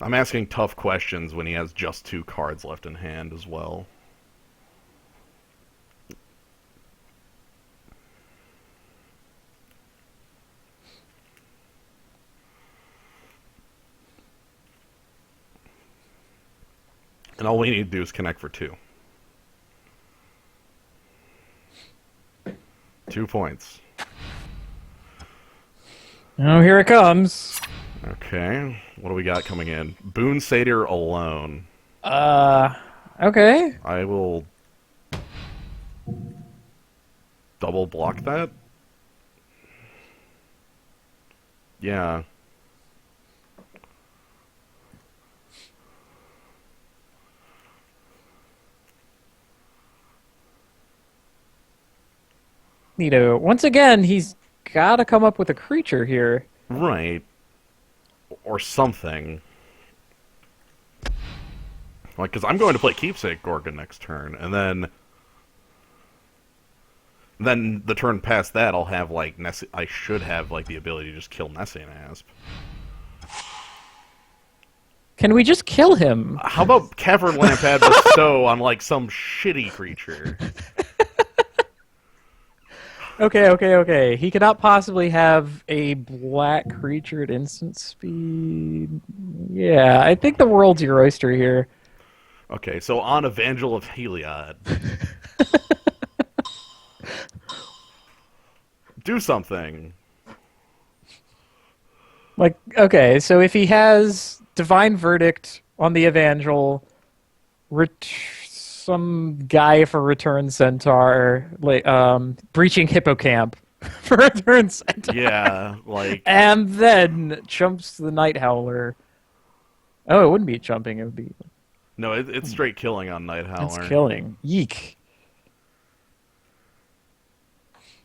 asking tough questions when he has just 2 cards left in hand as well. And all we need to do is connect for 2. 2 points. Oh, here it comes. Okay. What do we got coming in? Boon Satyr alone. Okay. I will double block that. Yeah. Once again, he's got to come up with a creature here. Right. Or something. Like, because I'm going to play Keepsake Gorgon next turn, and then the turn past that, I'll have, like, Nessie... I should have, like, the ability to just kill Nessie and Asp. Can we just kill him? How about Cavern Lampad Bestow on, like, some shitty creature? Okay. He cannot possibly have a black creature at instant speed. Yeah, I think the world's your oyster here. Okay, so on Evangel of Heliod. Do something. Like, okay, so if he has Divine Verdict on the Evangel, some guy for Return Centaur, like, Breaching Hippocamp for Return Centaur. Yeah, like... And then chumps the Night Howler. Oh, it wouldn't be chumping, it would be... No, it's straight killing on Night Howler. It's killing. Yeek.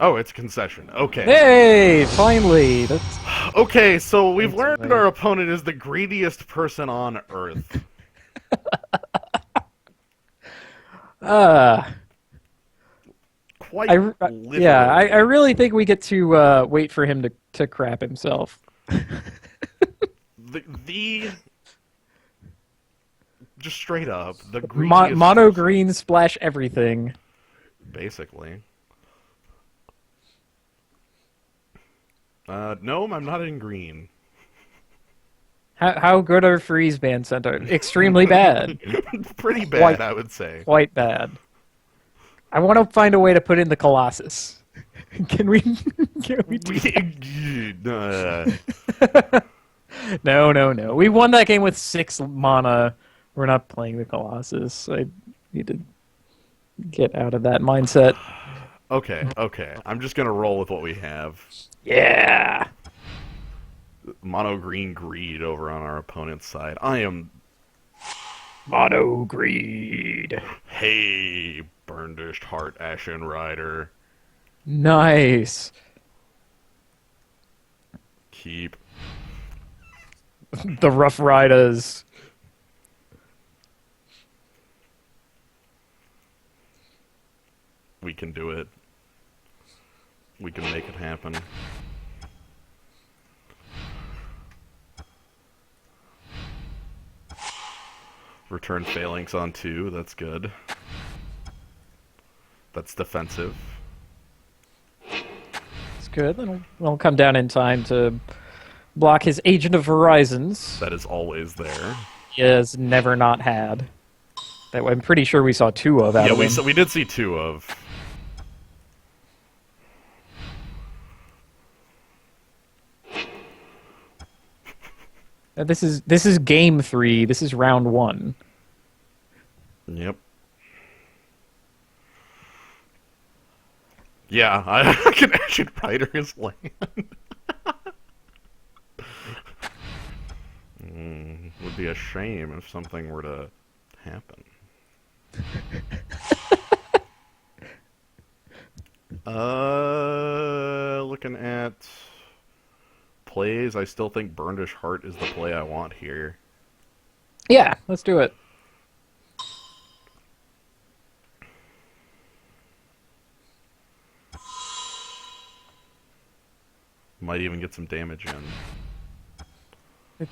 Oh, it's concession. Okay. Hey, finally. That's... Okay, so we've learned our opponent is the greediest person on Earth. Quite literally. Yeah, I really think we get to wait for him to crap himself. the just straight up the greediest Mono person. green splash everything. Basically. No, I'm not in green. How good are freeze band centaur? Extremely bad. Pretty bad, I would say. Quite bad. I want to find a way to put in the Colossus. Can we? Can we do that? No. We won that game with 6 mana. We're not playing the Colossus. I need to get out of that mindset. Okay. I'm just gonna roll with what we have. Yeah. Mono green greed over on our opponent's side. I am Mono greed. Hey, Burnished Heart Ashen Rider. Nice. Keep. The Rough Riders. We can do it. We can make it happen. Return Phalanx on 2, that's good. That's defensive. It's good. Then we'll come down in time to block his Agent of Horizons. That is always there. He has never not had. That I'm pretty sure we saw 2 of out of him. Yeah, we did see 2 of. This is game 3. This is round 1. Yep. Yeah, I can Ashen Rider his land. Would be a shame if something were to happen. Looking at plays, I still think Burnished Heart is the play I want here. Yeah, let's do it. Might even get some damage in.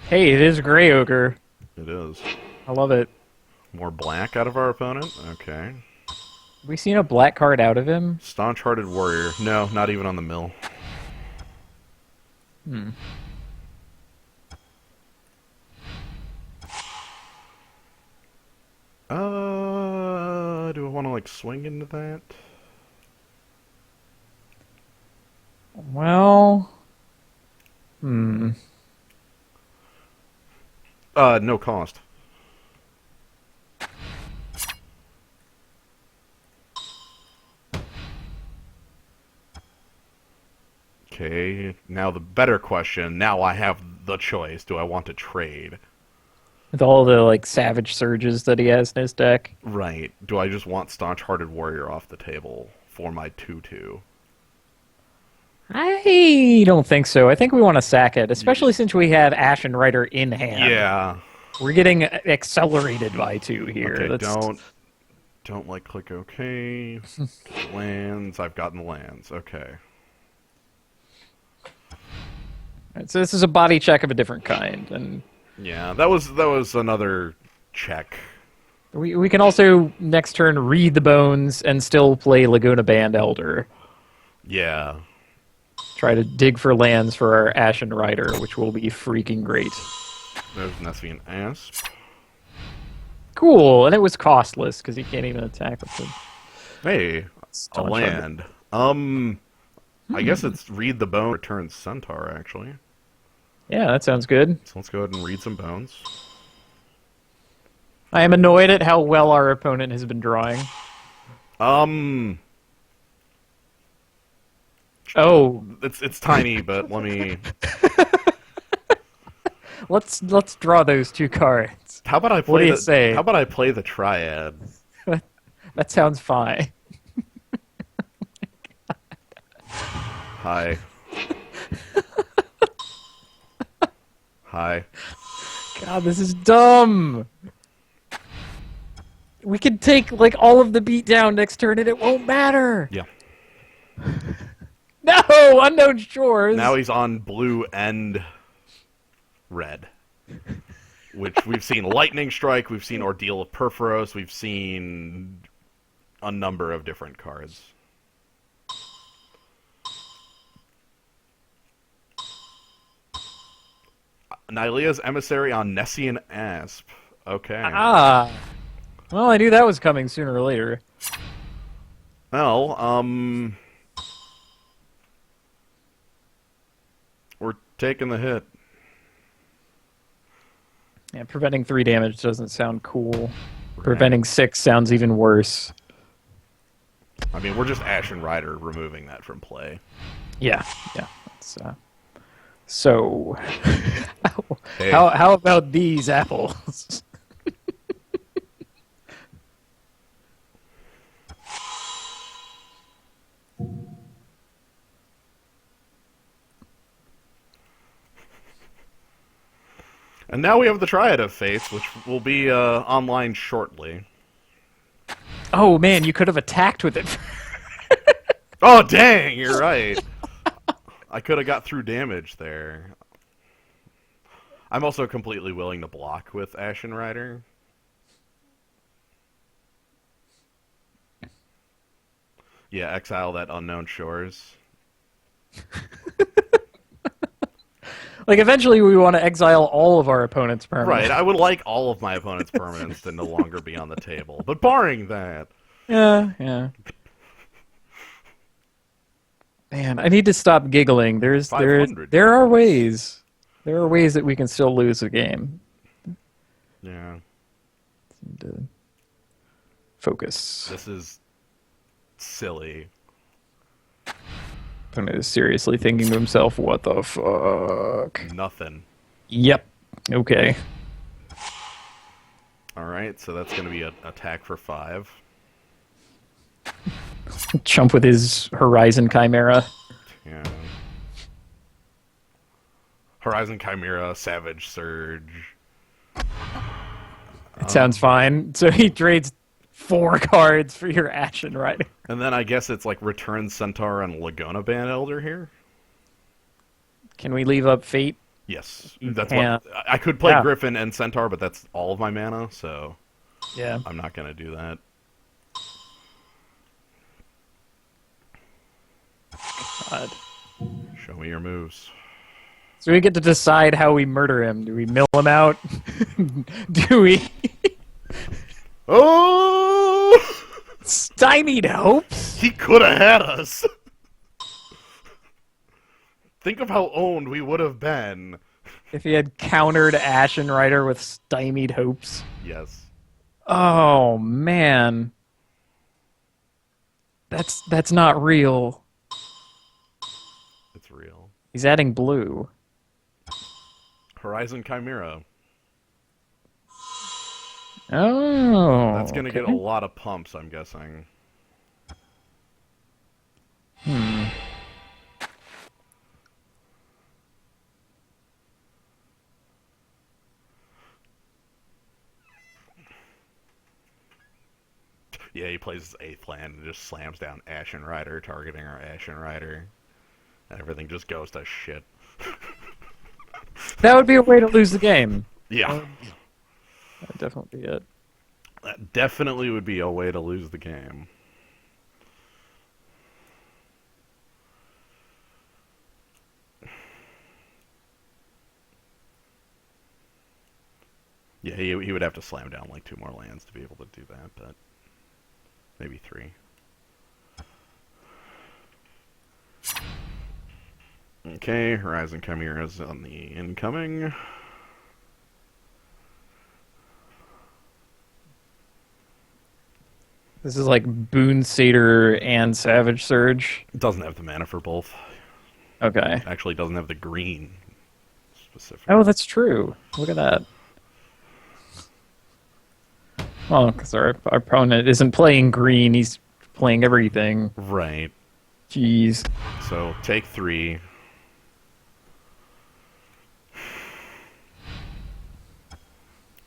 Hey, it is Grey Ogre. It is. I love it. More black out of our opponent? Okay. Have we seen a black card out of him? Staunch-Hearted Warrior. No, not even on the mill. Do I want to, like, swing into that? Well... No cost. Okay, now the better question. Now I have the choice. Do I want to trade? With all the, like, Savage Surges that he has in his deck. Right. Do I just want Staunch-Hearted Warrior off the table for my 2/2? I don't think so. I think we want to sack it, especially since we have Ashen Rider in hand. Yeah. We're getting accelerated by 2 here. Okay, That's... don't like click OK. Lands. I've gotten the lands. Okay. Right, so this is a body check of a different kind, and yeah, that was another check. we can also next turn read the bones and still play Laguna Band Elder. Yeah. Try to dig for lands for our Ashen Rider, which will be freaking great. There's Nessian Asp. Cool, and it was costless because he can't even attack with the Hey, a staunch armor. land. I guess it's Read the Bone, Return Centaur, actually. Yeah, that sounds good. So let's go ahead and read some bones. I am annoyed at how well our opponent has been drawing. Oh, It's tiny, but let me... let's draw those two cards. How about I play What do you the... say? How about I play the Triad? That sounds fine. Hi. Hi. God, this is dumb. We could take like all of the beat down next turn and it won't matter. Yeah. No, Unknown Shores. Now he's on blue and red. Which we've seen Lightning Strike, we've seen Ordeal of Perforos, we've seen a number of different cards. Nylea's Emissary on Nessian Asp. Okay. Ah. Well, I knew that was coming sooner or later. Well, we're taking the hit. Yeah, preventing 3 damage doesn't sound cool. Preventing 6 sounds even worse. I mean, we're just Ashen Rider removing that from play. Yeah, yeah. That's, so, Hey. how about these apples? And now we have the Triad of Fates, which will be online shortly. Oh man, you could have attacked with it. Oh, dang, you're right. I could have got through damage there. I'm also completely willing to block with Ashen Rider. Yeah, exile that Unknown Shores. Like eventually we want to exile all of our opponents permanently. Right, I would like all of my opponent's permanents to no longer be on the table. But barring that... Yeah, yeah. Man, I need to stop giggling. There are ways. There are ways that we can still lose a game. Yeah. Need to focus. This is silly. Opponent is seriously thinking to himself, what the fuck? Nothing. Yep. Okay. Alright, so that's going to be an attack for 5. Chump with his Horizon Chimera. Yeah. Horizon Chimera, Savage Surge. It sounds fine. So he trades 4 cards for your Ashen Rider. And then I guess it's like Return Centaur and Laguna Band Elder here? Can we leave up Fate? Yes. That's Yeah. what I could play Yeah. Griffin and Centaur, but that's all of my mana, so Yeah. I'm not going to do that. God. Show me your moves. So we get to decide how we murder him. Do we mill him out? Do we Oh! stymied hopes? He could have had us. Think of how owned we would have been. If he had countered Ashen Rider with stymied hopes. Yes. Oh man. That's not real. It's real. He's adding blue. Horizon Chimera. Oh. That's going to get a lot of pumps, I'm guessing. Yeah, he plays his 8th land and just slams down Ashen Rider, targeting our Ashen Rider. And everything just goes to shit. That would be a way to lose the game. Yeah. That would definitely be it. That definitely would be a way to lose the game. Yeah, he would have to slam down like 2 more lands to be able to do that, but maybe 3. Okay, Horizon Chimera's on the incoming. This is like Boon Satyr and Savage Surge. It doesn't have the mana for both. Okay. Actually, doesn't have the green specific. Oh, that's true. Look at that. Well, because our opponent isn't playing green, he's playing everything. Right. Jeez. So, take 3.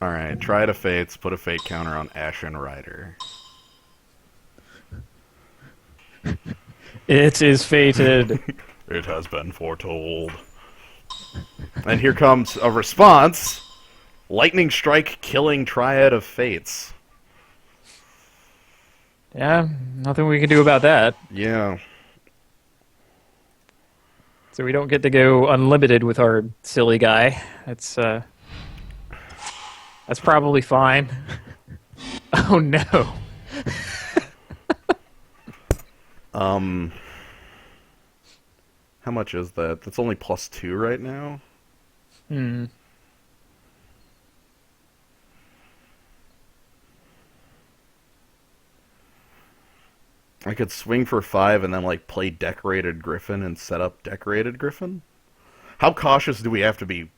Alright, try to Fates, put a Fate counter on Ashen Rider. It is fated. It has been foretold. And here comes a response. Lightning Strike killing Triad of Fates. Yeah, nothing we can do about that. Yeah. So we don't get to go unlimited with our silly guy. That's probably fine. Oh no. How much is that? That's only +2 right now. Hmm. I could swing for 5 and then like play Decorated Griffin and set up Decorated Griffin. How cautious do we have to be?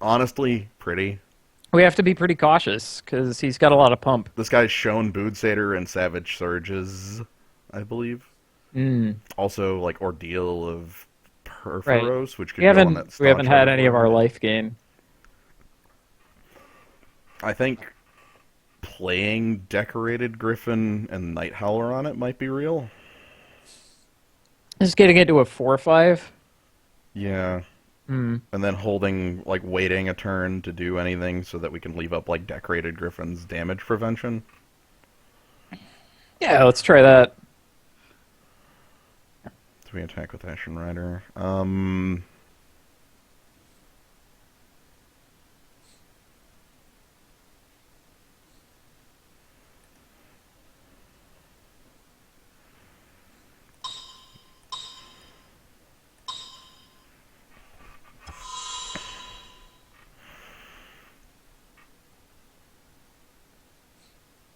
Honestly, pretty. We have to be pretty cautious because he's got a lot of pump. This guy's shown Bood Satyr and Savage Surges, I believe. Mm. Also, like Ordeal of Perforos, Right. which could We go on haven't that we haven't staunch had any of our hardware. life gain. I think playing Decorated Griffin and Night Howler on it might be real. Just getting it to a 4/5. Yeah. Hmm. And then holding, like, waiting a turn to do anything so that we can leave up, like, Decorated Griffin's damage prevention. Yeah, let's try that. So we attack with Ashen Rider.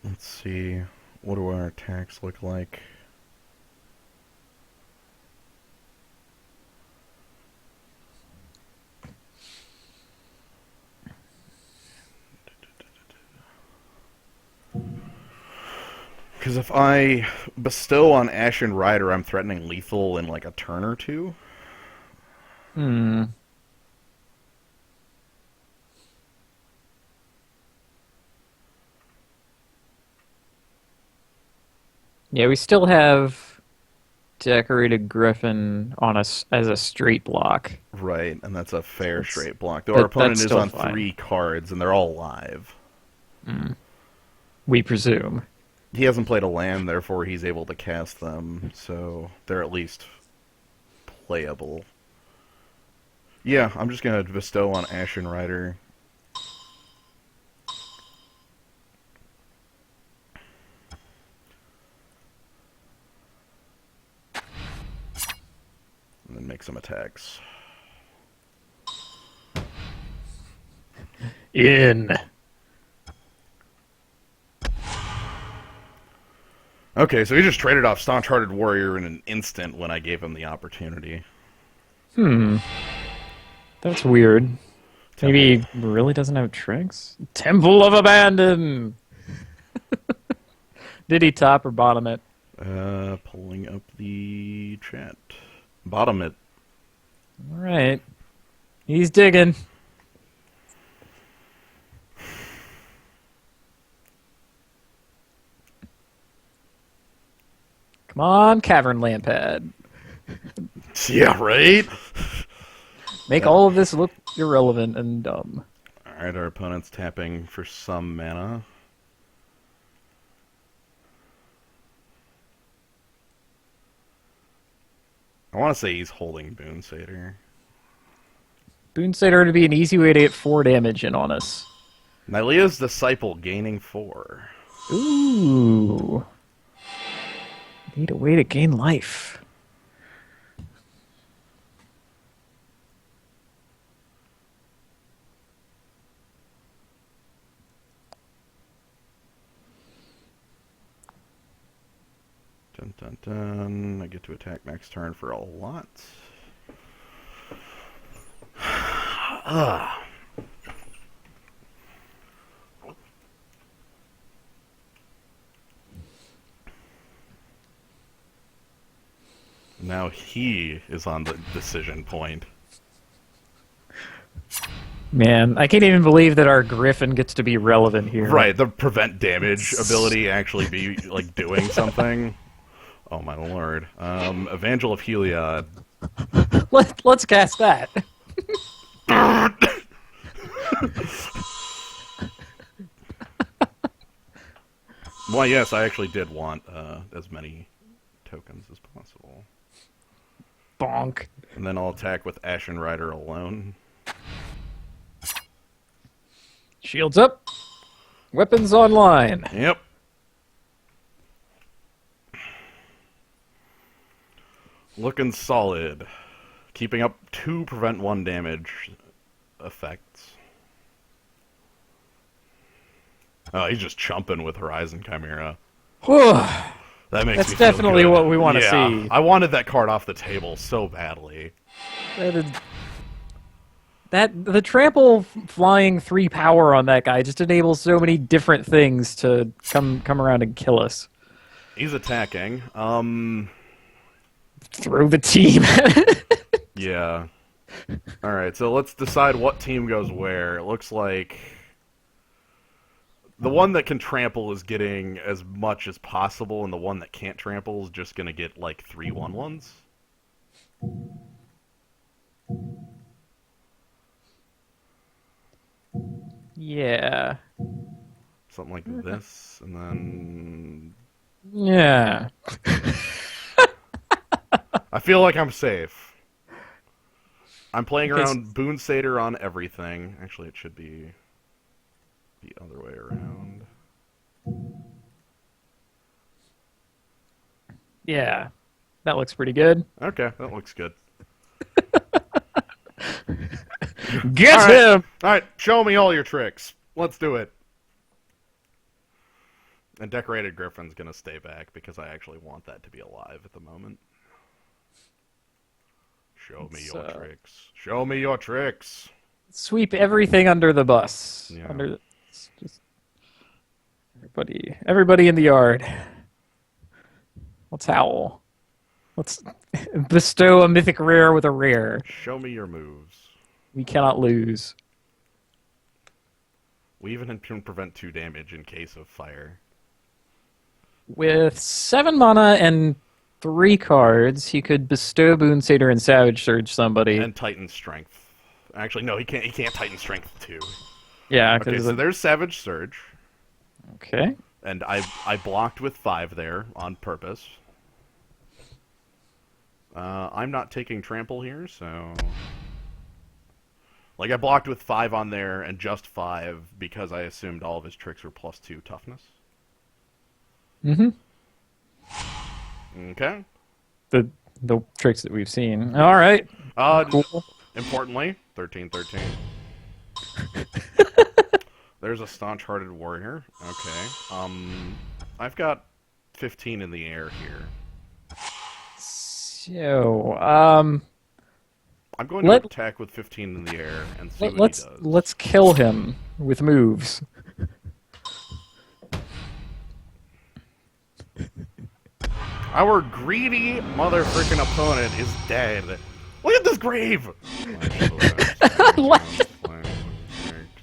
Let's see. What do our attacks look like? Because if I bestow on Ashen Rider, I'm threatening lethal in like a turn or 2. Hmm. Yeah, we still have Decorated Griffin on us as a straight block. Right, and that's a fair That's- straight block. Though but our opponent that's is still on fine. 3 cards, and they're all live. We presume. He hasn't played a land, therefore he's able to cast them, so they're at least playable. Yeah, I'm just going to bestow on Ashen Rider. And then make some attacks. In. Okay, so he just traded off Staunch Hearted Warrior in an instant when I gave him the opportunity. That's weird. Maybe he really doesn't have tricks? Temple of Abandon! Did he top or bottom it? Pulling up the chat. Bottom it. Alright. He's digging. Come on, Cavern Lampad. Yeah, right? Make all of this look irrelevant and dumb. Alright, our opponent's tapping for some mana. I want to say he's holding Boon Satyr. Boon Satyr to be an easy way to get 4 damage in on us. Nylea's Disciple gaining 4. Ooh. Need a way to gain life. Dun dun dun. I get to attack next turn for a lot. Ugh. Now he is on the decision point. Man, I can't even believe that our Griffin gets to be relevant here. Right, the prevent damage ability actually be like doing something. Oh my lord. Evangel of Heliod. Let's cast that. Well, yes, I actually did want as many tokens as possible. Bonk. And then I'll attack with Ashen Rider alone. Shields up. Weapons online. Yep. Looking solid. Keeping up 2 prevent 1 damage effects. Oh, he's just chumping with Horizon Chimera. Whew. That makes That's me feel definitely good. what we want to Yeah, see. I wanted that card off the table so badly. The trample flying 3 power on that guy just enables so many different things to come around and kill us. He's attacking. Throw the team. Yeah. Alright, so let's decide what team goes where. It looks like the one that can trample is getting as much as possible, and the one that can't trample is just gonna get like 3 1/1s. Yeah. Something like this, and then Yeah. I feel like I'm safe. I'm playing Okay, around Boon Satyr on everything. Actually, it should be the other way around. Yeah. That looks pretty good. Okay, that looks good. Get him! Alright, show me all your tricks. Let's do it. And Decorated Griffin's gonna stay back because I actually want that to be alive at the moment. Show me your tricks. Show me your tricks. Sweep everything under the bus. Yeah. Just everybody in the yard. Let's howl. Let's bestow a mythic rare with a rare. Show me your moves. We cannot lose. We even can prevent 2 damage in case of fire. With 7 mana and 3 cards, he could bestow Boon Satyr and Savage Surge somebody. And Titan Strength. Actually, no, he can't. He can't Titan Strength 2. Yeah. Okay, so there's Savage Surge. Okay. And I blocked with 5 there on purpose. I'm not taking trample here, so like I blocked with 5 on there and just 5 because I assumed all of his tricks were +2 toughness. Mm-hmm. Okay. The tricks that we've seen. All right. Cool. Importantly, 13/13. There's a Staunch-Hearted Warrior. Okay. I've got 15 in the air here. So, I'm going to attack with 15 in the air and see what he does. Let's kill him with moves. Our greedy mother-frickin' opponent is dead. Look at this grave!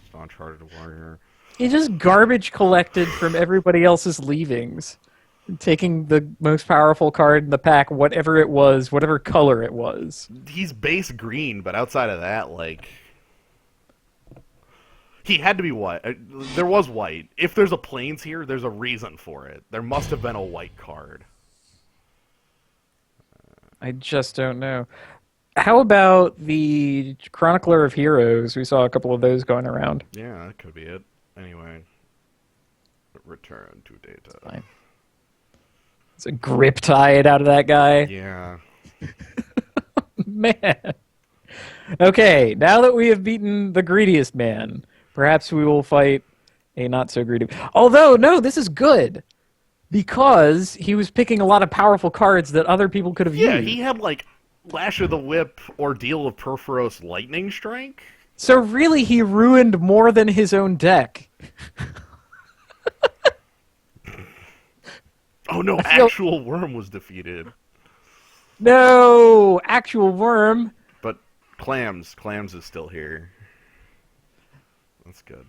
Staunch-Hearted Warrior. He just garbage collected from everybody else's leavings. Taking the most powerful card in the pack, whatever it was, whatever color it was. He's base green, but outside of that, like... He had to be white. There was white. If there's a Plains here, there's a reason for it. There must have been a white card. I just don't know. How about the Chronicler of Heroes? We saw a couple of those going around. Yeah, that could be it. Anyway, return to data. Fine. It's a grip tide out of that guy. Yeah. Man. Okay, now that we have beaten the greediest man, perhaps we will fight a not so greedy. Although, no, this is good. Because he was picking a lot of powerful cards that other people could have Yeah, used. he had like Lash of the Whip, Ordeal of Perforos, Lightning Strike. So really, he ruined more than his own deck. Oh no, Actual Worm was defeated. No, actual worm. But Clams is still here. That's good.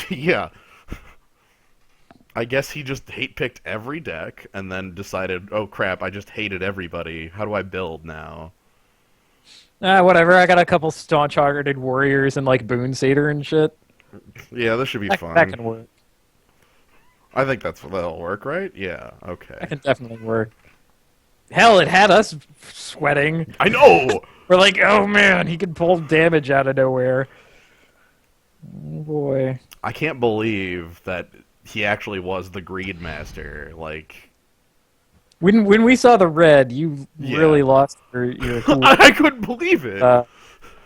Yeah. I guess he just hate-picked every deck and then decided, oh crap, I just hated everybody. How do I build now? Whatever. I got a couple staunch-hearted warriors and like Boon Satyr and shit. Yeah, this should be fun. That can work. I think that'll work, right? Yeah, okay. That can definitely work. Hell, it had us sweating. I know! We're like, oh man, he can pull damage out of nowhere. Oh boy. I can't believe that he actually was the Greed Master. Like, when we saw the red, you really lost your cool. I couldn't believe it.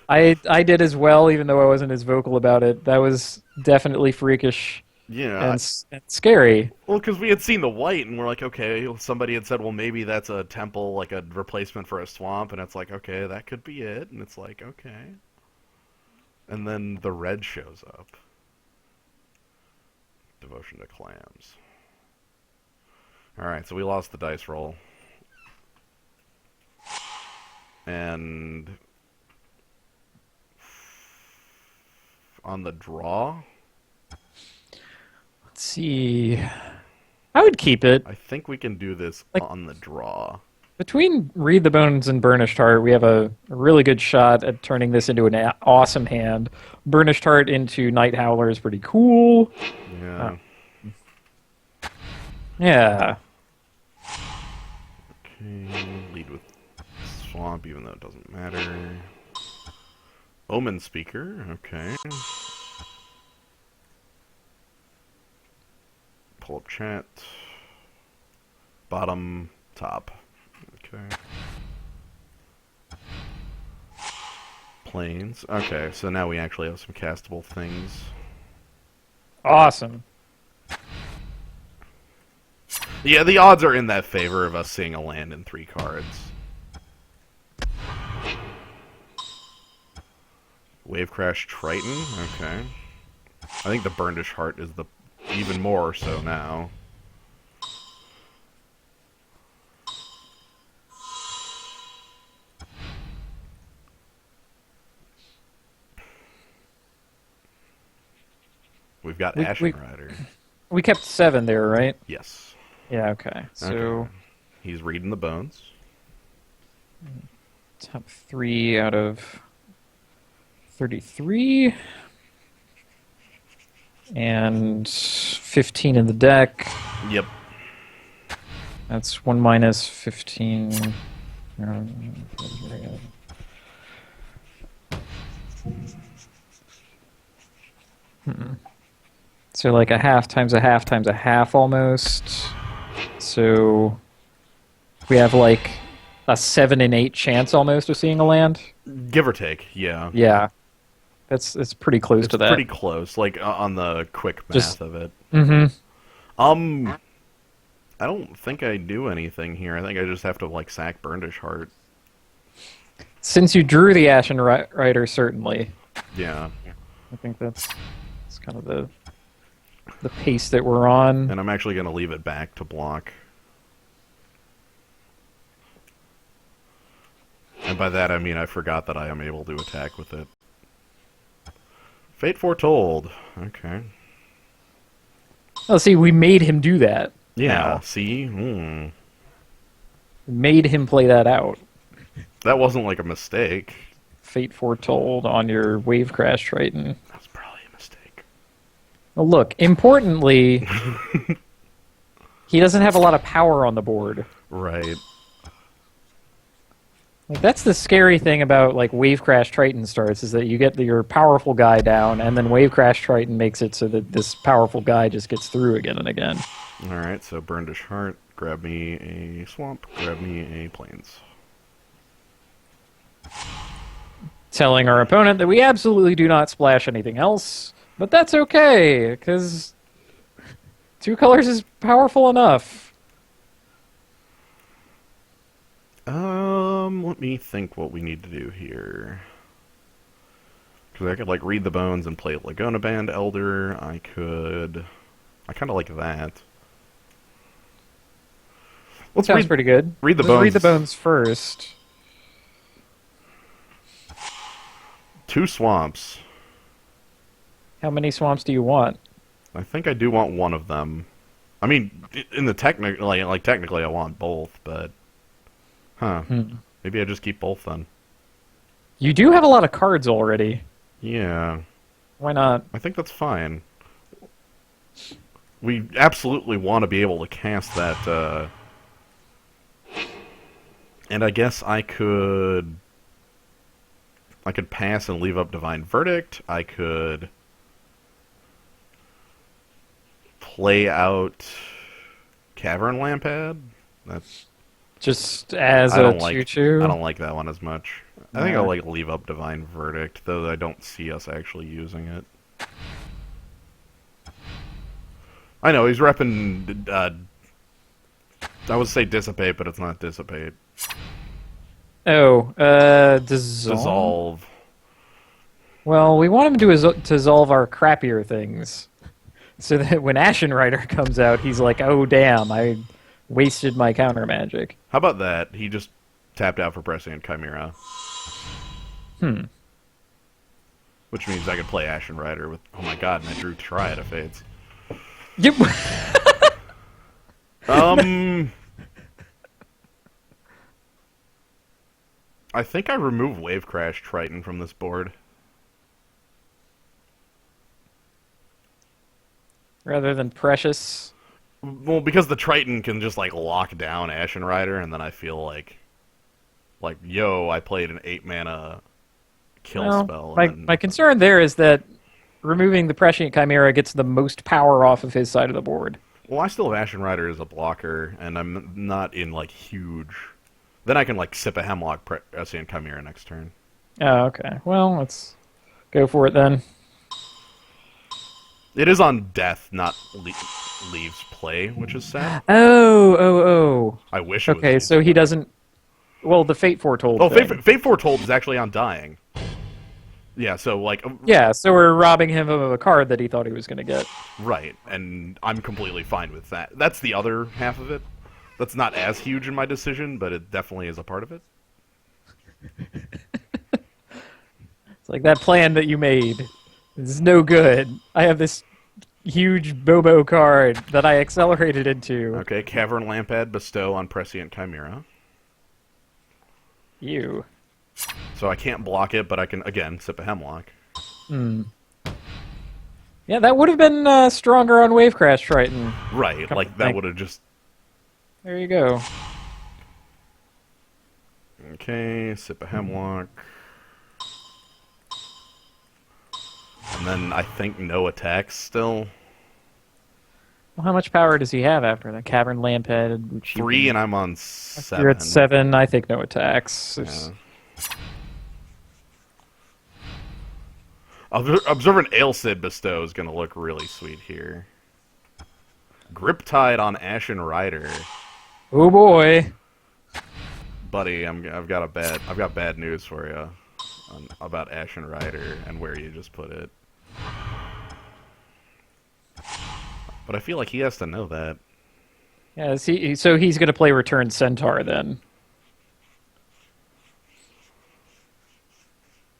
I did as well, even though I wasn't as vocal about it. That was definitely freakish. Yeah. And scary. Well, because we had seen the white, and we're like, okay, somebody had said, well, maybe that's a temple, like a replacement for a swamp, and it's like, okay, that could be it, and it's like, okay. And then the red shows up. Devotion to Clams. Alright, so we lost the dice roll. And on the draw, Let's see. I would keep it. I think we can do this on the draw. Between Read the Bones and Burnished Heart, we have a really good shot at turning this into an awesome hand. Burnished Heart into Night Howler is pretty cool. Yeah. Yeah. Okay, lead with Swamp, even though it doesn't matter. Omen Speaker, okay. Pull up chat. Bottom, top. Okay. Planes. Okay, so now we actually have some castable things. Awesome. Yeah, the odds are in that favor of us seeing a land in 3 cards. Wave Crash Triton, okay. I think the Burnished Heart is the even more so now. We've got Ashen Rider. We kept 7 there, right? Yes. Yeah, okay. So Okay. He's reading the bones. top 3 out of 33. And 15 in the deck. Yep. That's 1 minus 15. So like a half times a half times a half almost. So we have like a 7 in 8 chance almost of seeing a land. Give or take, yeah. Yeah. It's pretty close to that. Pretty close, like on the quick math of it. Mm-hmm. I don't think I do anything here. I think I just have to like sack Burnished Heart. Since you drew the Ashen Rider, certainly. Yeah. I think that's kind of the pace that we're on. And I'm actually going to leave it back to block. And by that I mean I forgot that I am able to attack with it. Fate Foretold. Okay. Oh, see, we made him do that. Yeah, now. see? We made him play that out. That wasn't like a mistake. Fate Foretold on your Wave Crash Triton. That was probably a mistake. Well, look, importantly, he doesn't have a lot of power on the board. Right. Like that's the scary thing about like Wave Crash Triton starts is that you get your powerful guy down, and then Wave Crash Triton makes it so that this powerful guy just gets through again and again. Alright, so Burndish Heart, grab me a swamp, grab me a plains. Telling our opponent that we absolutely do not splash anything else, but that's okay, because 2 colors is powerful enough. Let me think what we need to do here. Because I could, like, read the bones and play Laguna Band Elder. I kind of like that. Sounds pretty good. Read the Let's bones. read the bones first. 2 swamps. How many swamps do you want? I think I do want one of them. I mean, in the technically I want both, but maybe I just keep both then. You do have a lot of cards already. Yeah. Why not? I think that's fine. We absolutely want to be able to cast that, and I guess I could pass and leave up Divine Verdict. I could play out Cavern Lampad. That's Just as I a don't like 2/2? I don't like that one as much. I think I'll leave up Divine Verdict, though I don't see us actually using it. I know he's repping. I would say Dissipate, but it's not Dissipate. Oh, dissolve. Dissolve. Well, we want him to dissolve our crappier things, so that when Ashen Rider comes out, he's like, "Oh damn, I wasted my counter magic." How about that? He just tapped out for Prescient Chimera. Which means I could play Ashen Rider with. Oh my god! And I drew Triad of Fates. Yep. I think I remove Wave Crash Triton from this board. Rather than Precious. Well, because the Triton can just like lock down Ashen Rider, and then I feel like, yo, I played an 8-mana kill spell. My concern there is that removing the Prescient Chimera gets the most power off of his side of the board. Well, I still have Ashen Rider as a blocker, and I'm not in like huge. Then I can like sip a Hemlock Prescient Chimera next turn. Oh, okay. Well, let's go for it then. It is on death, not leaves play, which is sad. Oh. I wish. It Okay, was so he doesn't. Well, the Fate Foretold. Oh, thing. Fate Foretold is actually on dying. Yeah, so like. Yeah, so we're robbing him of a card that he thought he was going to get. Right, and I'm completely fine with that. That's the other half of it. That's not as huge in my decision, but it definitely is a part of it. It's like that plan that you made is no good. I have this huge Bobo card that I accelerated into. Okay, Cavern Lampad bestow on Prescient Chimera. You. So I can't block it, but I can, again, sip a Hemlock. Yeah, that would have been stronger on Wave Crash Triton. Right, like that would have just... There you go. Okay, sip a Hemlock. And then I think no attacks still. Well, how much power does he have after that? Cavern Lamphead? 3 and I'm on 7. You're at 7, I think no attacks. Yeah. Observant Ailsid Bestow is going to look really sweet here. Griptide on Ashen Rider. Oh boy. Buddy, I've got bad news for you about Ashen Rider and where you just put it. But I feel like he has to know that. Yeah, so he's going to play Return Centaur then.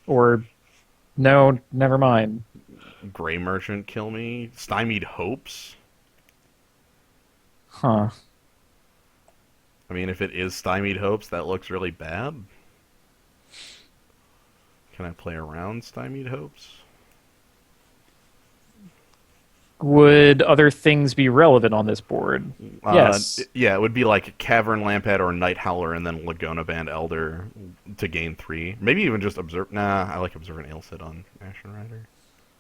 Or, no, never mind. Gray Merchant kill me. Stymied Hopes. Huh. I mean, if it is Stymied Hopes, that looks really bad. Can I play around Stymied Hopes? would other things be relevant on this board? Yes. Yeah, it would be like Cavern Lampad or Night Howler, and then Laguna Band Elder to gain 3. Maybe even just Observe. Nah, I like Observant Ailsid on Ashen Rider.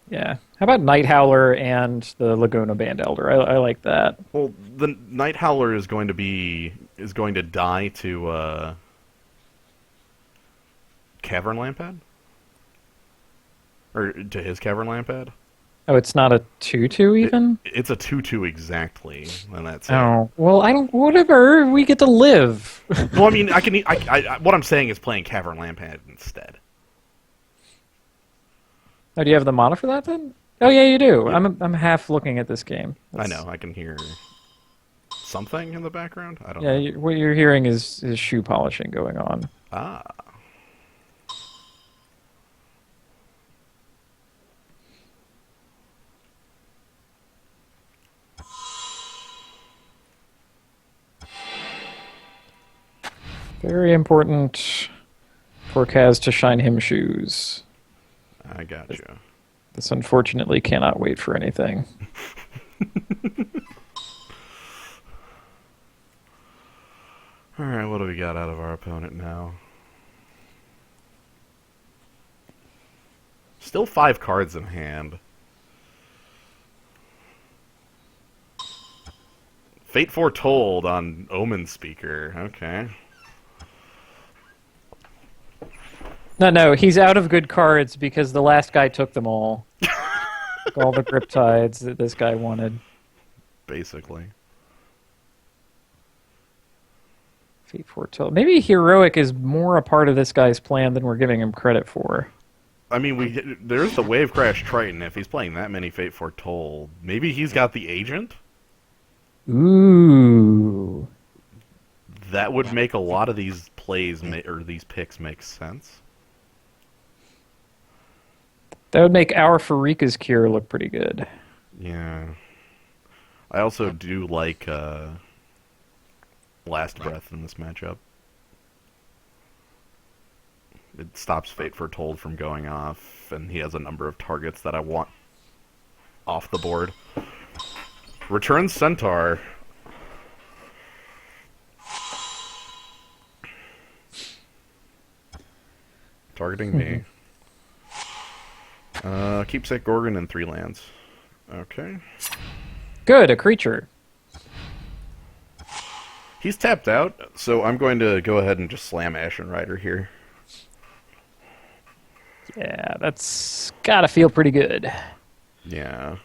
Yeah. How about Night Howler and the Laguna Band Elder? I like that. Well, the Night Howler is going to die to Cavern Lampad, or to his Cavern Lampad. Oh, it's not a 2/2 even? It's a 2/2 exactly, and that's it. Oh, well, I don't. Whatever. We get to live. Well, I mean, what I'm saying is playing Cavern Lampad instead. Oh, do you have the mana for that then? Oh yeah, you do. Yep. I'm half looking at this game. I know. I can hear something in the background. I don't Yeah, know. what you're hearing is shoe polishing going on. Ah. Very important for Kaz to shine him shoes. I gotcha. This unfortunately cannot wait for anything. Alright, what do we got out of our opponent now? Still 5 cards in hand. Fate Foretold on Omen Speaker. Okay. No, he's out of good cards because the last guy took them all. All the grip tides that this guy wanted. Basically. Fate Foretold. Maybe Heroic is more a part of this guy's plan than we're giving him credit for. I mean, there's the Wave Crash Triton. If he's playing that many Fate Foretold, maybe he's got the Agent? Ooh. That would make a lot of these plays, or these picks make sense. That would make our Farika's Cure look pretty good. Yeah. I also do like Last Breath in this matchup. It stops Fate Foretold from going off, and he has a number of targets that I want off the board. Return Centaur. Targeting me. Keepsake Gorgon and 3 lands. Okay. Good, a creature. He's tapped out, so I'm going to go ahead and just slam Ashen Rider here. Yeah, that's gotta feel pretty good. Yeah.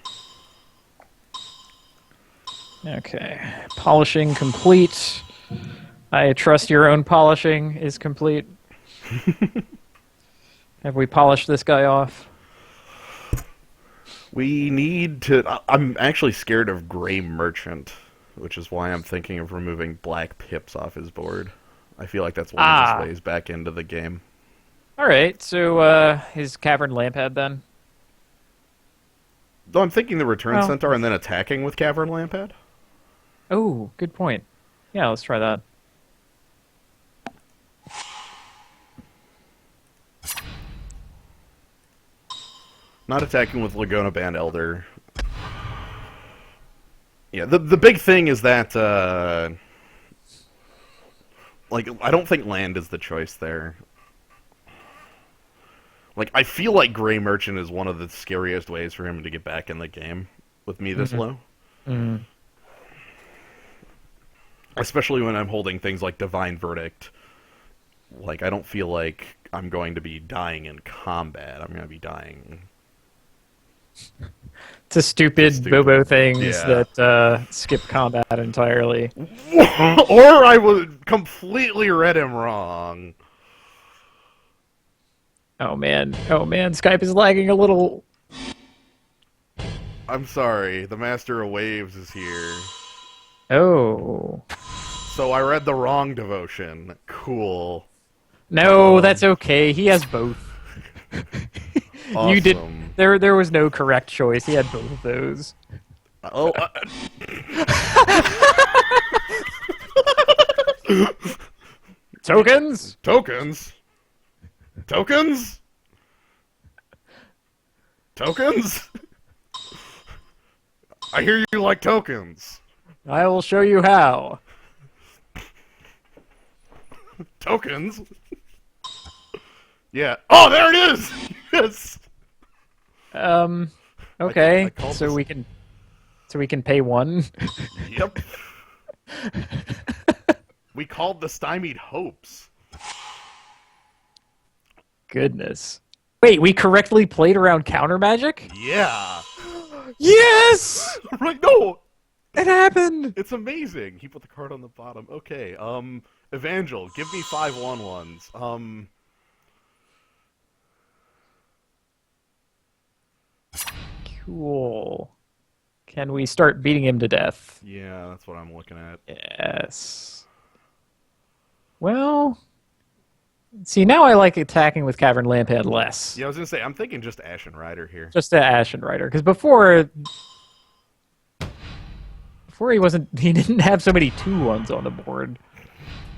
Okay. Polishing complete. I trust your own polishing is complete. Have we polished this guy off? We need to... I'm actually scared of Gray Merchant, which is why I'm thinking of removing Black Pips off his board. I feel like that's one of his ways back into the game. Alright, so his Cavern Lampad then? Though I'm thinking the Return Centaur and then attacking with Cavern Lampad. Oh, good point. Yeah, let's try that. Not attacking with Laguna Band Elder. Yeah, the big thing is that, like, I don't think land is the choice there. Like, I feel like Gray Merchant is one of the scariest ways for him to get back in the game with me this low. Mm-hmm. Especially when I'm holding things like Divine Verdict. Like, I don't feel like I'm going to be dying in combat. I'm going to be dying... To stupid Bobo things that skip combat entirely. Or I would completely read him wrong. Oh man, Skype is lagging a little. I'm sorry, the Master of Waves is here. Oh. So I read the wrong devotion. Cool. No, that's okay. He has both. Awesome. You did. There was no correct choice. He had both of those. Oh. Tokens? Tokens? Tokens? Tokens? I hear you like tokens. I will show you how. Tokens? Yeah. Oh, there it is! Yes! I Okay. called So this... we can pay one. Yep. We called the stymied hopes. Goodness. Wait, we correctly played around counter magic? Yeah. Yes! Right, no! It happened! It's amazing. He put the card on the bottom. Okay, Evangel, give me 5/1/1s. Cool. Can we start beating him to death? Yeah, that's what I'm looking at. Yes. Well, see, now I like attacking with Cavern Lamphead less. Yeah, I was gonna say, I'm thinking just Ashen Rider here. Just a Ashen Rider, because before he didn't have so many 2/1s on the board.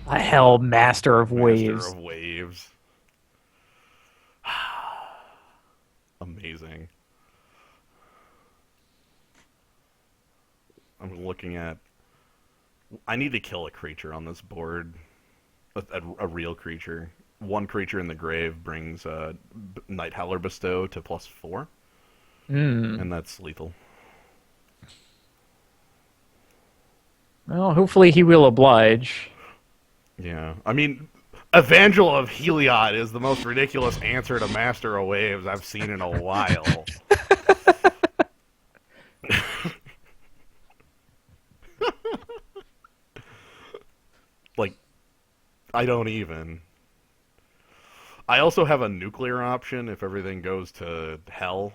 Hell, Master of Waves. Master of Waves. Amazing. I'm looking at... I need to kill a creature on this board. A real creature. One creature in the grave brings Night Howler Bestow to +4. And that's lethal. Well, hopefully he will oblige. Yeah. I mean, Evangel of Heliod is the most ridiculous answer to Master of Waves I've seen in a while. Like, I don't even. I also have a nuclear option if everything goes to hell,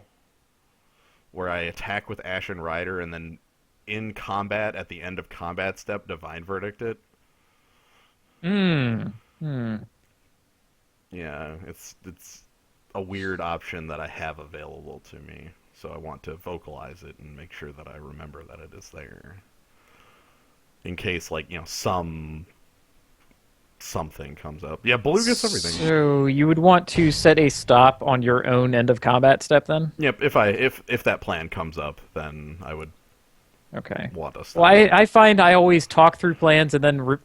where I attack with Ashen Rider and then in combat, at the end of combat step, Divine Verdict it. Yeah, it's a weird option that I have available to me, so I want to vocalize it and make sure that I remember that it is there. In case, like, something comes up. Yeah, Blue gets everything. So you would want to set a stop on your own end of combat step then? Yep, if that plan comes up, then I would want to stop. Well, I find I always talk through plans and then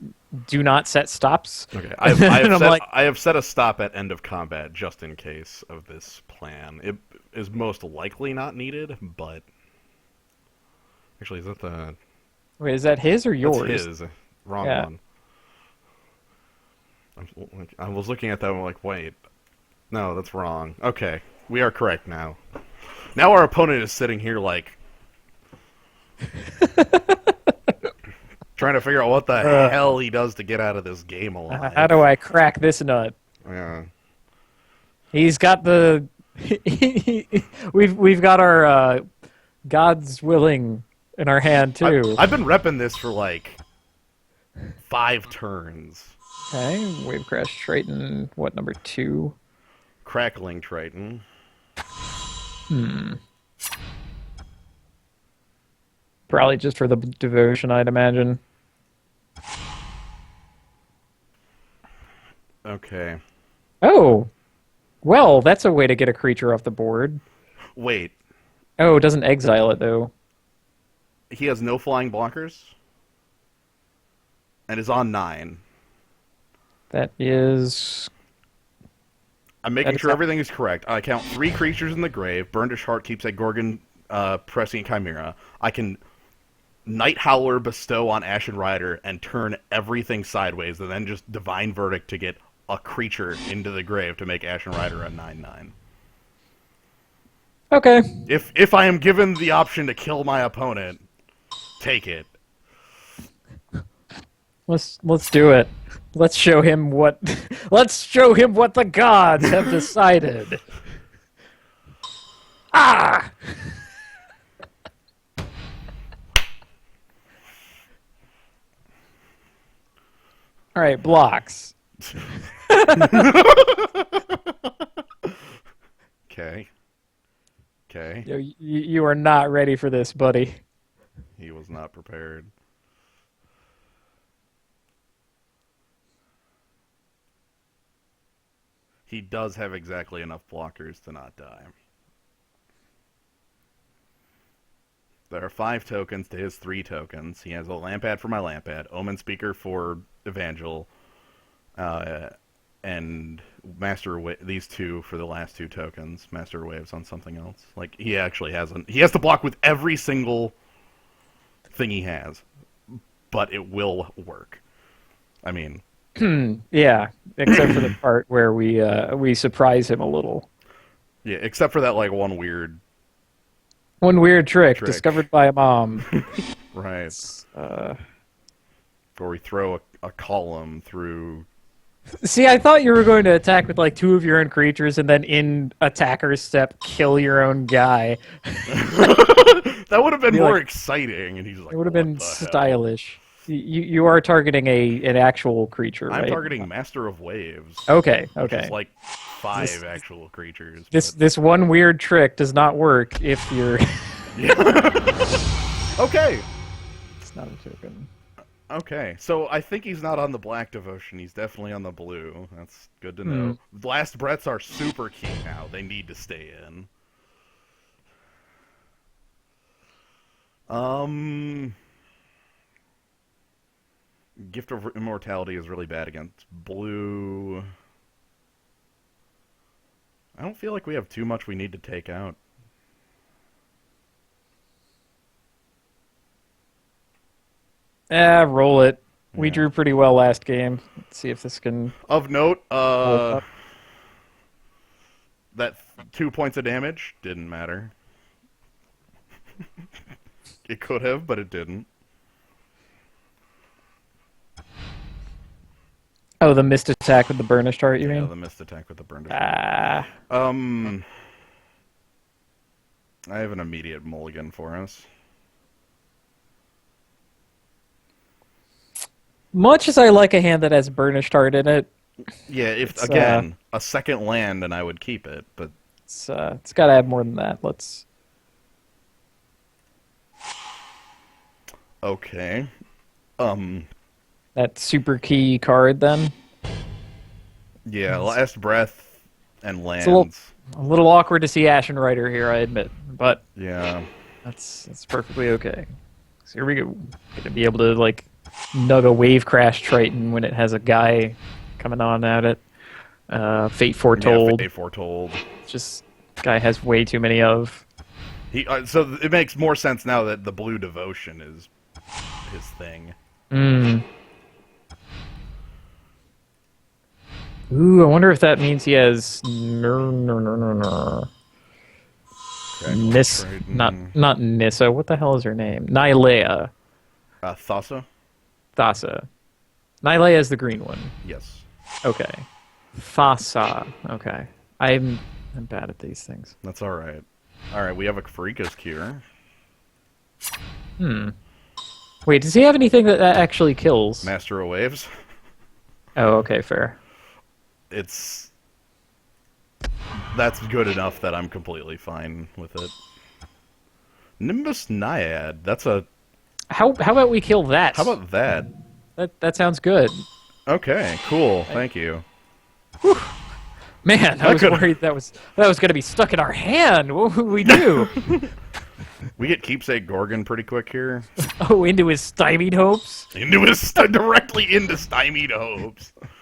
do not set stops. Okay, I have set a stop at end of combat just in case of this plan. It is most likely not needed, but... Actually, is that the... Wait, is that his or yours? That's his. Wrong one. I was looking at that and I'm like, wait. No, that's wrong. Okay, we are correct now. Now our opponent is sitting here like... trying to figure out what the hell he does to get out of this game alive. How do I crack this nut? Yeah. He's got the... we've got our God's Willing in our hand, too. I've been repping this for like 5 turns. Okay, Wave Crash Triton, what, number 2? Crackling Triton. Probably just for the devotion, I'd imagine. Okay. Oh! Well, that's a way to get a creature off the board. Wait. Oh, it doesn't exile it, though. He has no flying blockers? And is on 9. That is... I'm making sure everything is correct. I count 3 creatures in the grave. Burndish Heart keeps a Gorgon Prescient Chimera. I can Night Howler Bestow on Ashen Rider and turn everything sideways and then just Divine Verdict to get a creature into the grave to make Ashen Rider a 9/9. Okay. If I am given the option to kill my opponent, take it. Let's do it. Let's show him what the gods have decided. Ah! All right, blocks. Okay. Okay. You are not ready for this, buddy. He was not prepared. He does have exactly enough blockers to not die. There are 5 tokens to his 3 tokens. He has a Lampad for my Lampad, Omen Speaker for Evangel, and these 2 for the last 2 tokens. Master Waves on something else. Like, he actually he has to block with every single thing he has, but it will work. I mean... yeah, except for the part where we surprise him a little. Yeah, except for that, like, one weird trick discovered by a mom. Right. Where we throw a column through... See, I thought you were going to attack with, like, 2 of your own creatures and then in attacker's step kill your own guy. That would have been more exciting, and he's like, it would have been stylish. You are targeting an actual creature, right? I'm targeting Master of Waves. Okay. Which is like 5 actual creatures. This one weird trick does not work if you're... Okay. It's not a token. Okay, so I think he's not on the black devotion. He's definitely on the blue. That's good to know. Last breaths are super key now. They need to stay in. Gift of Immortality is really bad against blue. I don't feel like we have too much we need to take out. Roll it. We drew pretty well last game. Let's see if this can... Of note, that 2 points of damage didn't matter. It could have, but it didn't. Oh, the missed attack with the burnished heart, you mean? Yeah, the missed attack with the burnished heart. I have an immediate mulligan for us. Much as I like a hand that has burnished heart in it... Yeah, if again, a second land and I would keep it, but... It's got to have more than that. Let's... Okay. That super key card, then? Yeah, Last Breath and lands. It's a little awkward to see Ashen Rider here, I admit. But... Yeah. That's perfectly okay. So here we go. Gonna be able to, like... Nug a Wave Crash Triton when it has a guy coming on at it. Fate Foretold. Yeah, Fate Foretold. Just guy has way too many of. So it makes more sense now that the blue devotion is his thing. Ooh, I wonder if that means he has not Nissa. What the hell is her name? Nylea. Thassa? Thassa. Nylea is the green one. Yes. Okay. Thassa. Okay. I'm bad at these things. That's all right. All right, we have a Farika's Cure. Wait, does he have anything that actually kills? Master of Waves. Oh, okay, fair. That's good enough that I'm completely fine with it. Nimbus Naiad. That's a... How about we kill that? How about that? That sounds good. Okay, cool. Thank you. Whew. Man, I was worried that was going to be stuck in our hand. What would we do? We get Keepsake Gorgon pretty quick here. Oh, into his stymied hopes? Directly into stymied hopes. Oh,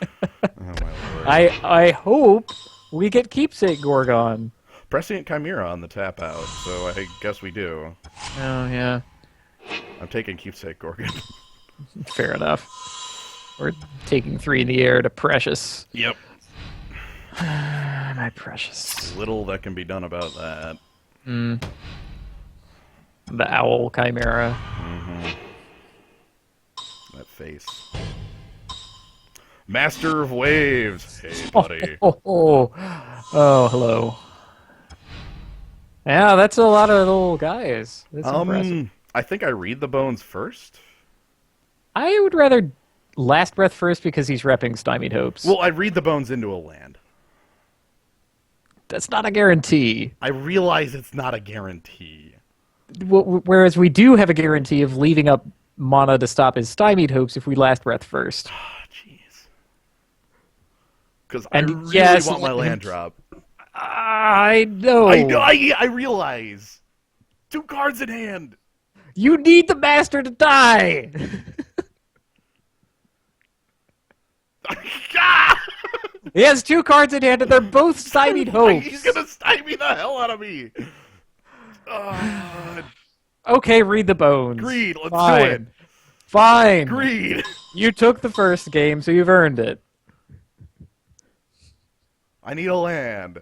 my lord. I hope we get Keepsake Gorgon. Prescient Chimera on the tap out, so I guess we do. Oh, yeah. I'm taking Keepsake Gorgon. Fair enough. We're taking 3 in the air to Precious. Yep. My Precious. Little that can be done about that. The Owl Chimera. That face. Master of Waves. Hey, buddy. Oh, hello. Yeah, that's a lot of little guys. That's impressive. I think I read the bones first. I would rather Last Breath first because he's repping Stymied Hopes. Well, I read the bones into a land. That's not a guarantee. I realize it's not a guarantee. Whereas we do have a guarantee of leaving up mana to stop his Stymied Hopes if we Last Breath first. Jeez. Because I really want my land drop. I know. I realize. 2 cards in hand. You need the master to die! Ah! He has 2 cards in hand, and they're both stymied hopes. He's gonna stymie the hell out of me. Okay, read the bones. Greed, let's Fine. do it. Fine. Greed. You took the first game, so you've earned it. I need a land.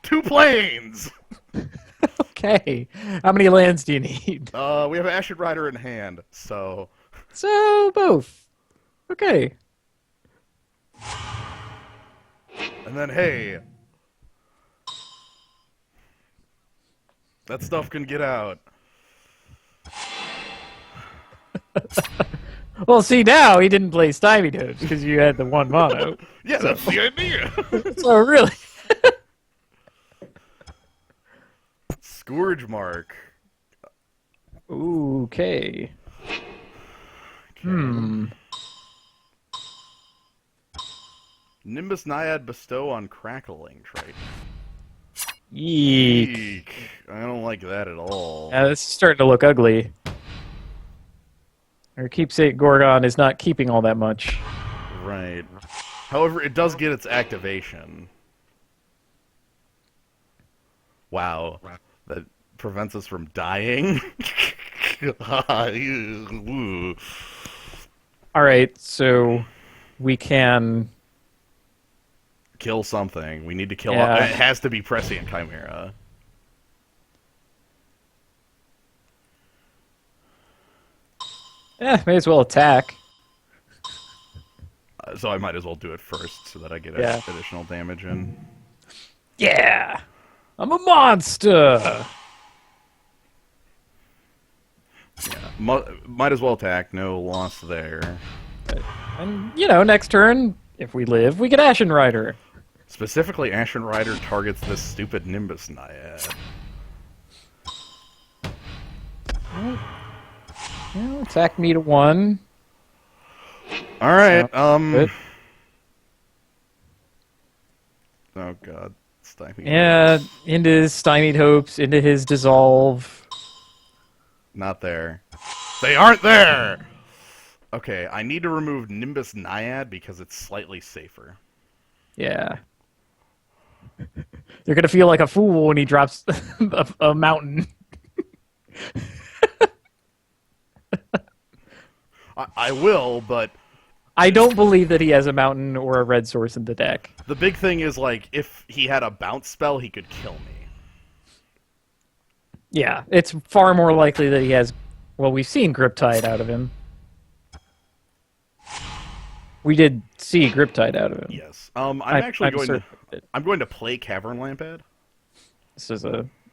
2 planes. Okay. How many lands do you need? We have Ashen Rider in hand, so... So, both. Okay. And then, hey... that stuff can get out. Well, see, now he didn't play Stymied Hopes because you had the 1 mono. Yeah, that's the idea. So, really... Scourge Mark. Okay. Nimbus Naiad bestow on Crackling trait. Eek. Eek. I don't like that at all. Yeah, this is starting to look ugly. Our keepsake Gorgon is not keeping all that much. Right. However, it does get its activation. Wow. That prevents us from dying? Alright, so we can... Kill something. We need to kill... Yeah. It has to be Prescient Chimera. may as well attack. So I might as well do it first so that I get additional damage in. Yeah! I'm a monster! Yeah. Might as well attack. No loss there. And, you know, next turn, if we live, we get Ashen Rider. Specifically, Ashen Rider targets this stupid Nimbus Naiad. Yeah, attack me to 1. Alright, Good. Oh god. Stymied. Yeah, into his Stymied Hopes, into his Dissolve. Not there. They aren't there! Okay, I need to remove Nimbus Naiad because it's slightly safer. Yeah. You're gonna feel like a fool when he drops a mountain. I will, but... I don't believe that he has a mountain or a red source in the deck. The big thing is, like, if he had a bounce spell, he could kill me. Yeah, it's far more likely that he has... Well, we've seen Griptide out of him. We did see Griptide out of him. Yes. I'm going to play Cavern Lampad. This is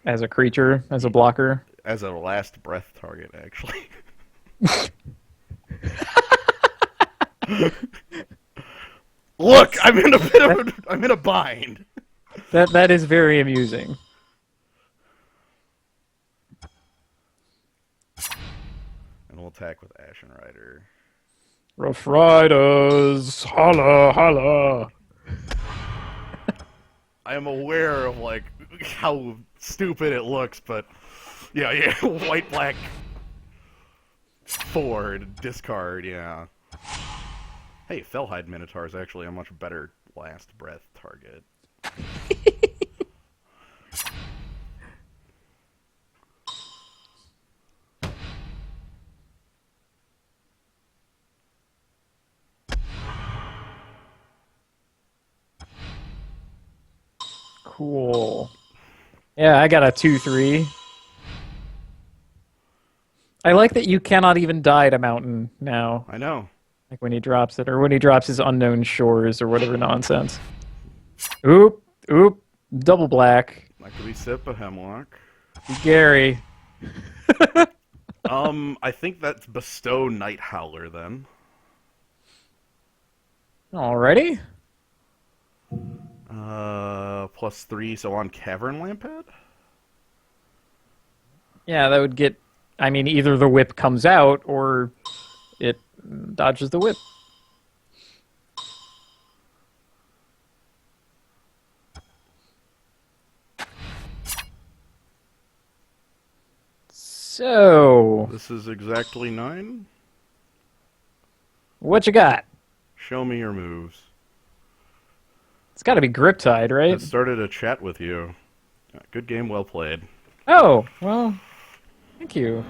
as a creature, as a blocker. As a last breath target, actually. Look, I'm in a bind. That is very amusing. And we'll attack with Ashen Rider. Rough Riders, holla, holla. I am aware of, like, how stupid it looks, but... Yeah, white, black... 4, discard, yeah. Hey, Fellhide Minotaur is actually a much better last breath target. Cool. Yeah, I got a 2/3. I like that you cannot even die to Mountain now. I know. Like when he drops it, or when he drops his Unknown Shores, or whatever nonsense. Oop, oop, double black. That could be Sip, a Hemlock. Gary. I think that's Bestow Night Howler, then. Alrighty. +3, so on Cavern Lampad? Yeah, that would get... I mean, either the whip comes out, or it dodges the whip. So, This is exactly 9. what you got? Show me your moves. It's got to be grip tied, right? It started a chat with you. Good game, well played. Oh, well, thank you.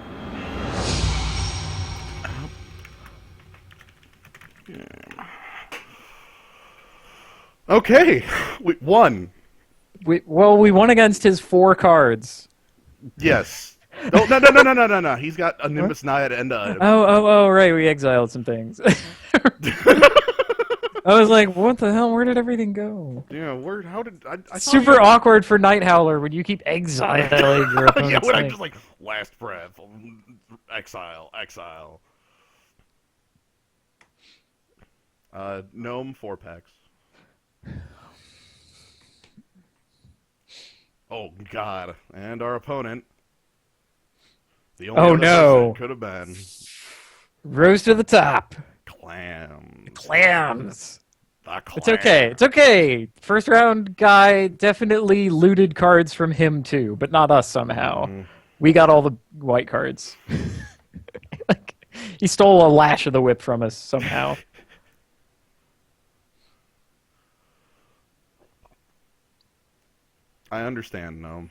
Okay, we won. We won against his 4 cards. Yes. No. He's got a Nimbus Naiad and a... Oh, right. We exiled some things. I was like, what the hell? Where did everything go? Yeah, where? How did I thought Super awkward for Night Howler when you keep exiling your yeah, opponent's when I'm thing. just like last breath, exile. Gnome 4-packs. Oh God! And our opponent, the only other person could have been Rose to the top. clams. Clams. The clams. It's okay. It's okay. First round guy definitely looted cards from him too, but not us somehow. We got all the white cards. Like, he stole a lash of the whip from us somehow. I understand, Gnome.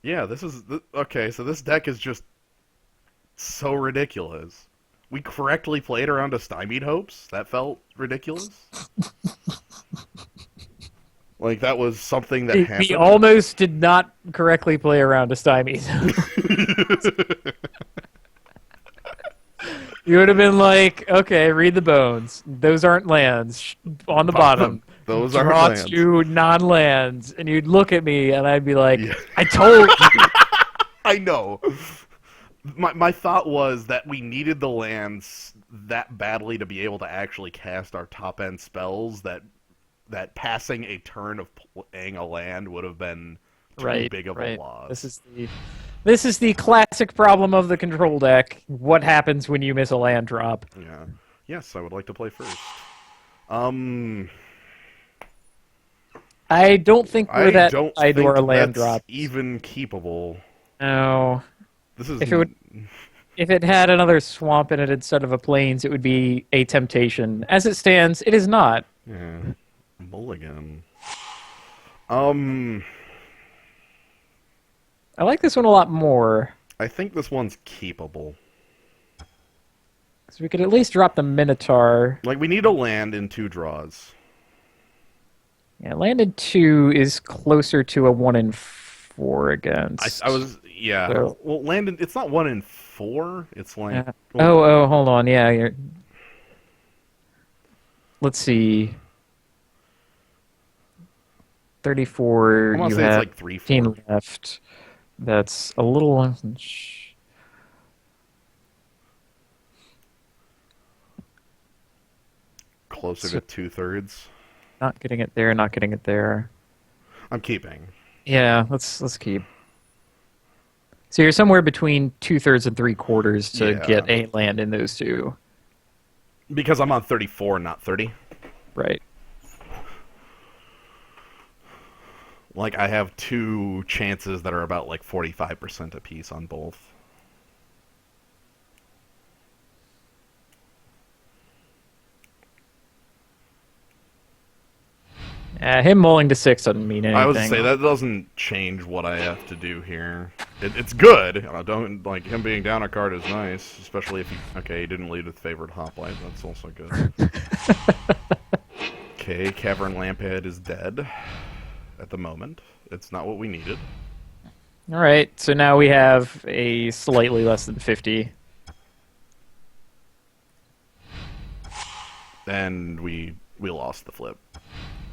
Yeah, this is okay. So this deck is just so ridiculous. We correctly played around a Stymied Hopes. That felt ridiculous. Like that was something that happened. We almost did not correctly play around a stymie. You would have been like, okay, read the bones. Those aren't lands. On the bottom. Those aren't Draw lands. 2 non-lands. And you'd look at me and I'd be like, Yeah. I told you. I know. My thought was that we needed the lands that badly to be able to actually cast our top end spells. That passing a turn of playing a land would have been too big of a loss. This is the classic problem of the control deck. What happens when you miss a land drop? Yeah. Yes, I would like to play first. I don't think we're that tied to our land that's drop. even keepable. No. This is If it had another swamp in it instead of a plains, it would be a temptation. As it stands, it is not. Yeah. Mulligan. I like this one a lot more. I think this one's keepable. Because we could at least drop the Minotaur. Like, we need a land in 2 draws. Yeah, landed 2 is closer to a 1 in 4 against. Yeah. So, well, landed, it's not 1 in 4. It's like... hold on. Yeah, let's see. 34. I want to you say have it's like 3-4. 15 left. That's a little less than... Closer to 2/3. Not getting it there, not getting it there. I'm keeping. Yeah, let's keep. So you're somewhere between 2/3 and 3/4 to get a land in those 2. Because I'm on 34, not 30. Right. Like, I have 2 chances that are about, like, 45% apiece on both. Him mulling to 6 doesn't mean anything. I was to say, that doesn't change what I have to do here. It's good. I don't, like, him being down a card is nice, especially if he... Okay, he didn't lead with favored hoplite. That's also good. Okay, Cavern Lamphead is dead at the moment. It's not what we needed. All right, so now we have a slightly less than 50. And we lost the flip.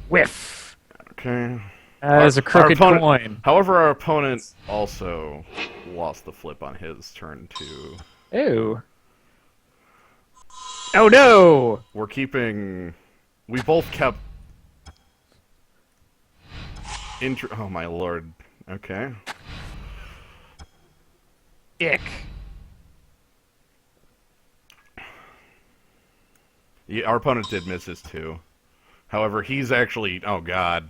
Whiff. Okay. That is a crooked coin. However, our opponent also lost the flip on his turn too. Ew. Oh no! We're keeping... We both kept... Oh my lord. Okay. Ick. Yeah, our opponent did miss his too. However, he's actually... Oh god.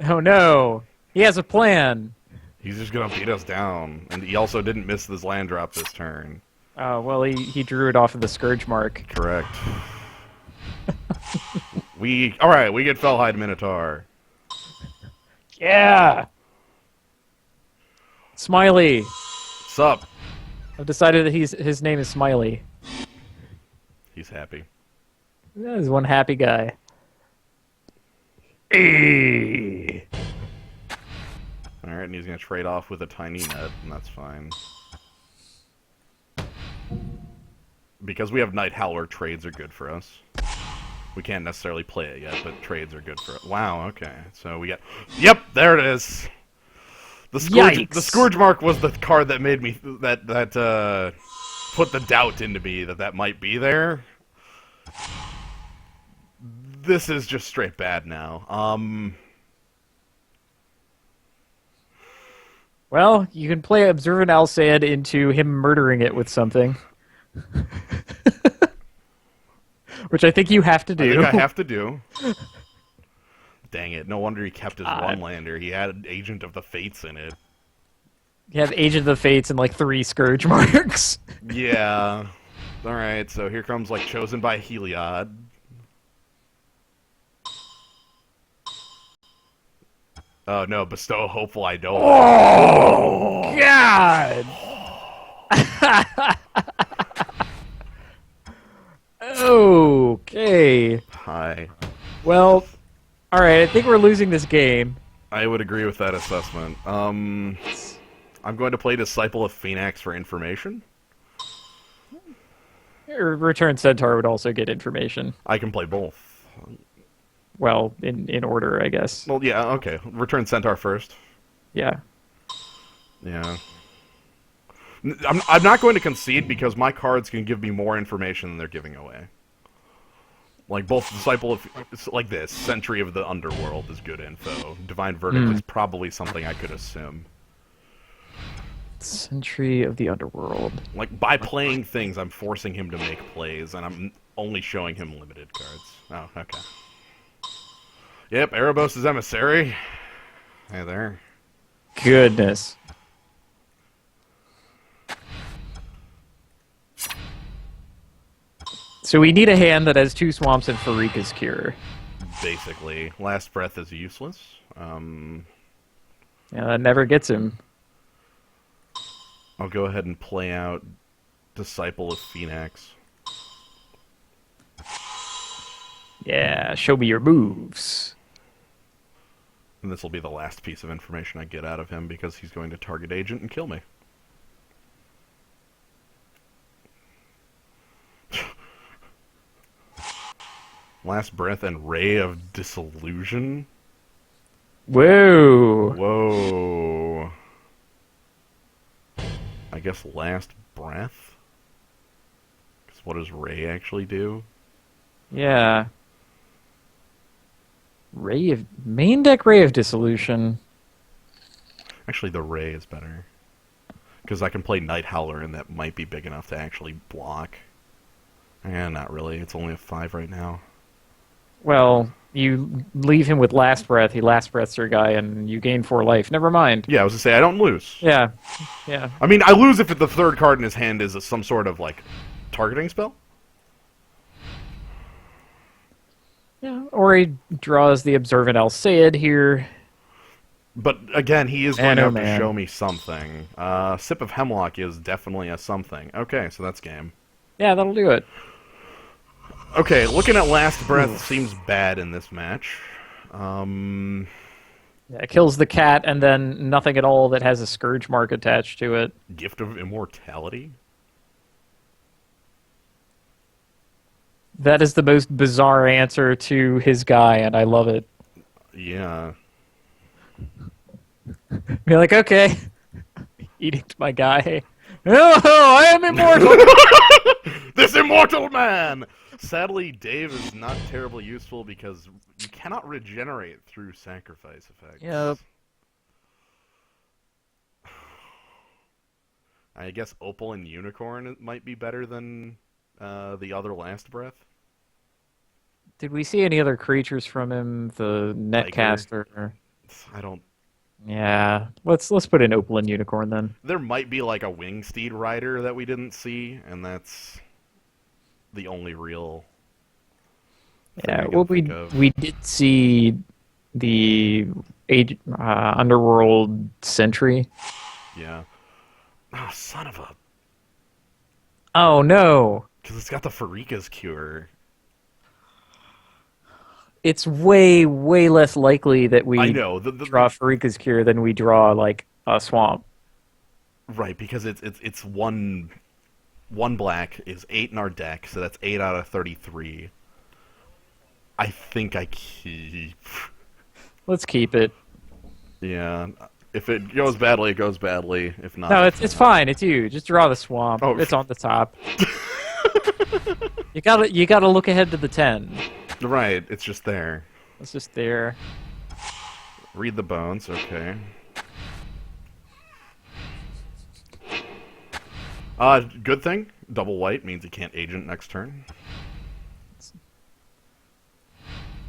Oh no! He has a plan. He's just gonna beat us down, and he also didn't miss this land drop this turn. Oh, well, he drew it off of the Scourge mark. Correct. Alright, we get Fellhide Minotaur. Yeah! Smiley. Sup? I've decided that his name is Smiley. He's happy. Yeah, he's one happy guy. Hey. Alright, and he's gonna trade off with a tiny net, and that's fine. Because we have Night Howler, trades are good for us. We can't necessarily play it yet, but trades are good for it. Wow, okay. So we got... Yep, there it is! The Scourge Mark was the card that made me... That put the doubt into me that might be there. This is just straight bad now. Well, you can play Observant Alced into him murdering it with something. Which I think you have to do. I think I have to do. Dang it, no wonder he kept his one-lander. He had Agent of the Fates in it. You have Agent of the Fates and like 3 Scourge marks. Yeah. Alright, so here comes like Chosen by Heliod. Oh no, Bestow Hopeful I don't. Oh, God! Okay. Hi. Well, alright, I think we're losing this game. I would agree with that assessment. I'm going to play Disciple of Phoenix for information. Return Centaur would also get information. I can play both. Well, in order, I guess. Well, yeah, okay. Return Centaur first. Yeah. Yeah. I'm not going to concede because my cards can give me more information than they're giving away. Like, both Disciple of... Like this. Sentry of the Underworld is good info. Divine Verdict is probably something I could assume. Sentry of the Underworld. Like, by playing things, I'm forcing him to make plays, and I'm only showing him limited cards. Oh, okay. Yep, Erebos' Emissary. Hey there. Goodness. So we need a hand that has 2 swamps and Farika's Cure. Basically. Last Breath is useless. Yeah, that never gets him. I'll go ahead and play out Disciple of Phoenix. Yeah, show me your moves. And this will be the last piece of information I get out of him because he's going to target Agent and kill me. Last Breath and Ray of Disillusion? Whoa. Whoa. I guess Last Breath? Because what does Ray actually do? Yeah. Main deck Ray of Dissolution. Actually, the Ray is better. Because I can play Night Howler, and that might be big enough to actually block. Not really. It's only a 5 right now. Well, you leave him with Last Breath, he Last Breaths your guy, and you gain 4 life. Never mind. Yeah, I was going to say, I don't lose. Yeah. Yeah. I mean, I lose if the third card in his hand is some sort of, like, targeting spell? Yeah. Or he draws the Observant Alced here. But, again, he is going to have to man. show me something. Sip of Hemlock is definitely a something. Okay, so that's game. Yeah, that'll do it. Okay, looking at Last Breath seems bad in this match. Yeah, it kills the cat, and then nothing at all that has a Scourge mark attached to it. Gift of Immortality? That is the most bizarre answer to his guy, and I love it. Yeah. Be like, okay, edict my guy. Oh, I am immortal! This immortal man! Sadly, Dave is not terribly useful because you cannot regenerate through sacrifice effects. Yep. I guess Opal and Unicorn might be better than the other Last Breath. Did we see any other creatures from him? The Netcaster? I don't Yeah, let's put in Opaline Unicorn then. There might be like a Wingsteed rider that we didn't see, and that's the only real thing Yeah, I can well, think of. we did see the Underworld Sentry. Yeah. Oh, son of a... Oh no, Because it's got the Farika's cure. it's way less likely that I we know. draw Farika's Cure than we draw like a Swamp. Right, because it's one black is 8 in our deck, so that's 8 out of 33. I think I keep. Let's keep it. Yeah. If it goes badly, it goes badly. If not, No, it's fine. It's you. Just draw the Swamp. Oh. It's on the top. You gotta look ahead to the 10. right. It's just there. It's just there. Read the bones. Okay. Good thing. Double white means he can't agent next turn.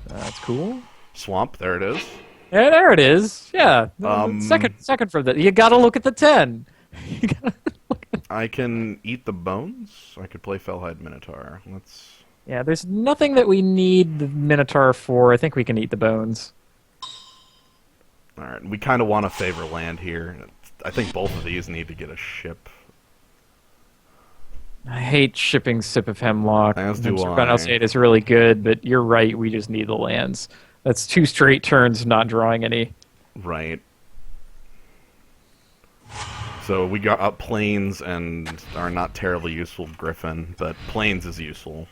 That's cool. Swamp. There it is. Yeah, there it is. Yeah. Um, Second from that. You gotta look at the 10. You gotta... I can eat the bones. I could play Fellhide Minotaur. Let's. Yeah, there's nothing that we need the Minotaur for. I think we can eat the bones. All right. We kind of want to favor land here. I think both of these need to get a ship. I hate shipping Sip of Hemlock. As do Serpentine I. State is really good, but you're right, we just need the lands. That's 2 straight turns not drawing any. Right. So we got up plains and are not terribly useful Griffin, but plains is useful.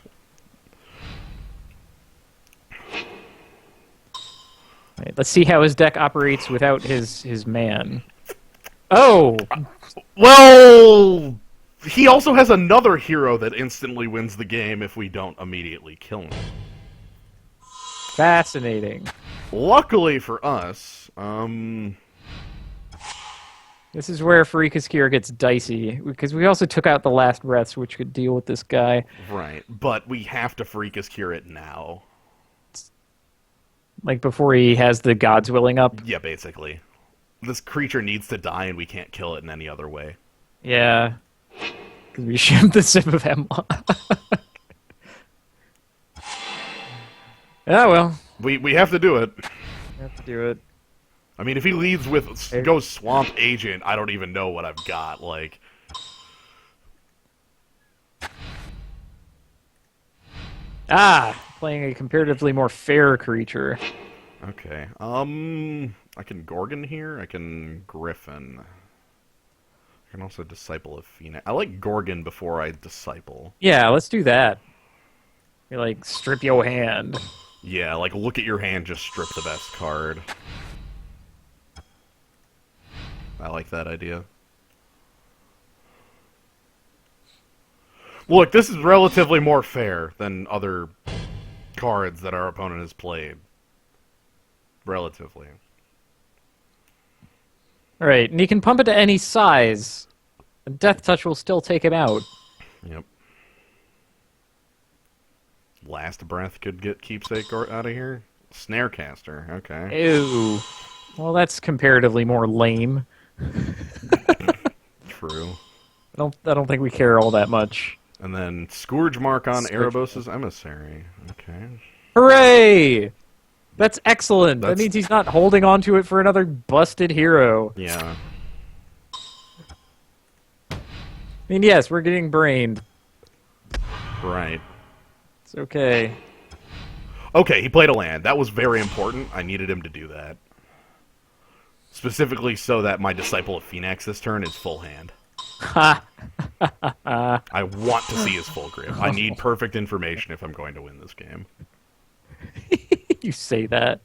Right, let's see how his deck operates without his man. Oh! Well, he also has another hero that instantly wins the game if we don't immediately kill him. Fascinating. Luckily for us, This is where Farika's Cure gets dicey, because we also took out the Last Breaths, which could deal with this guy. right, but we have to Farika's Cure it now. Like, before he has the God's Willing up. Yeah, basically. This creature needs to die and we can't kill it in any other way. Yeah. Because we shipped the Sip of Hemlock. Yeah, well. We have to do it. We have to do it. I mean, if he leads with goes Swamp Agent, I don't even know what I've got. Like, Playing a comparatively more fair creature. okay, I can Gorgon here. I can Griffin. I can also Disciple of Phoenix. I like Gorgon before I Disciple. Yeah, let's do that. You like strip your hand. Yeah, like look at your hand, just strip the best card. I like that idea. Look, this is relatively more fair than other cards that our opponent has played. Relatively. All right, and he can pump it to any size. And Death Touch will still take him out. Yep. Last Breath could get Keepsake out of here. Snarecaster, okay. Ew. Well, that's comparatively more lame. True. I don't think we care all that much. And then Scourge Mark on Scourge Erebos' Emissary. Okay. Hooray! That's excellent. That That's- means he's not holding on to it for another busted hero. Yeah. I mean, yes, we're getting brained. Right. It's okay. Okay, he played a land. That was very important. I needed him to do that. Specifically so that my Disciple of Phoenix this turn is full hand. Ha! I want to see his full grip. I need perfect information if I'm going to win this game. You say that.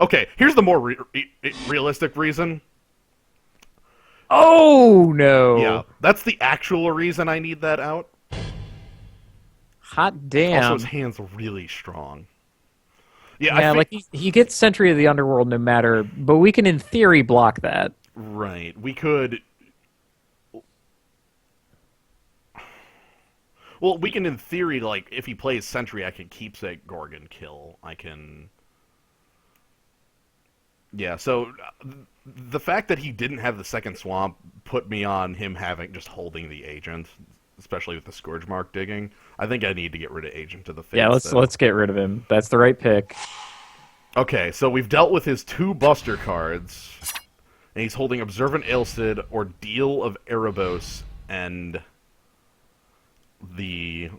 Okay, here's the more realistic reason. Oh, no. Yeah, that's the actual reason I need that out. Hot damn. Also, his hand's really strong. Yeah, Yeah, like he gets Sentry of the Underworld no matter, but we can in theory block that. Right. We could... Well, we can in theory, like, if he plays Sentry, I can Keepsake Gorgon kill. I can... Yeah, so the fact that he didn't have the second swamp put me on him having just holding the agent, especially with the Scourge Mark digging. I think I need to get rid of Agent of the Fates. Yeah, though. let's get rid of him. That's the right pick. Okay, so we've dealt with his 2 Buster cards, and he's holding Observant Ailsid, Ordeal of Erebos, and the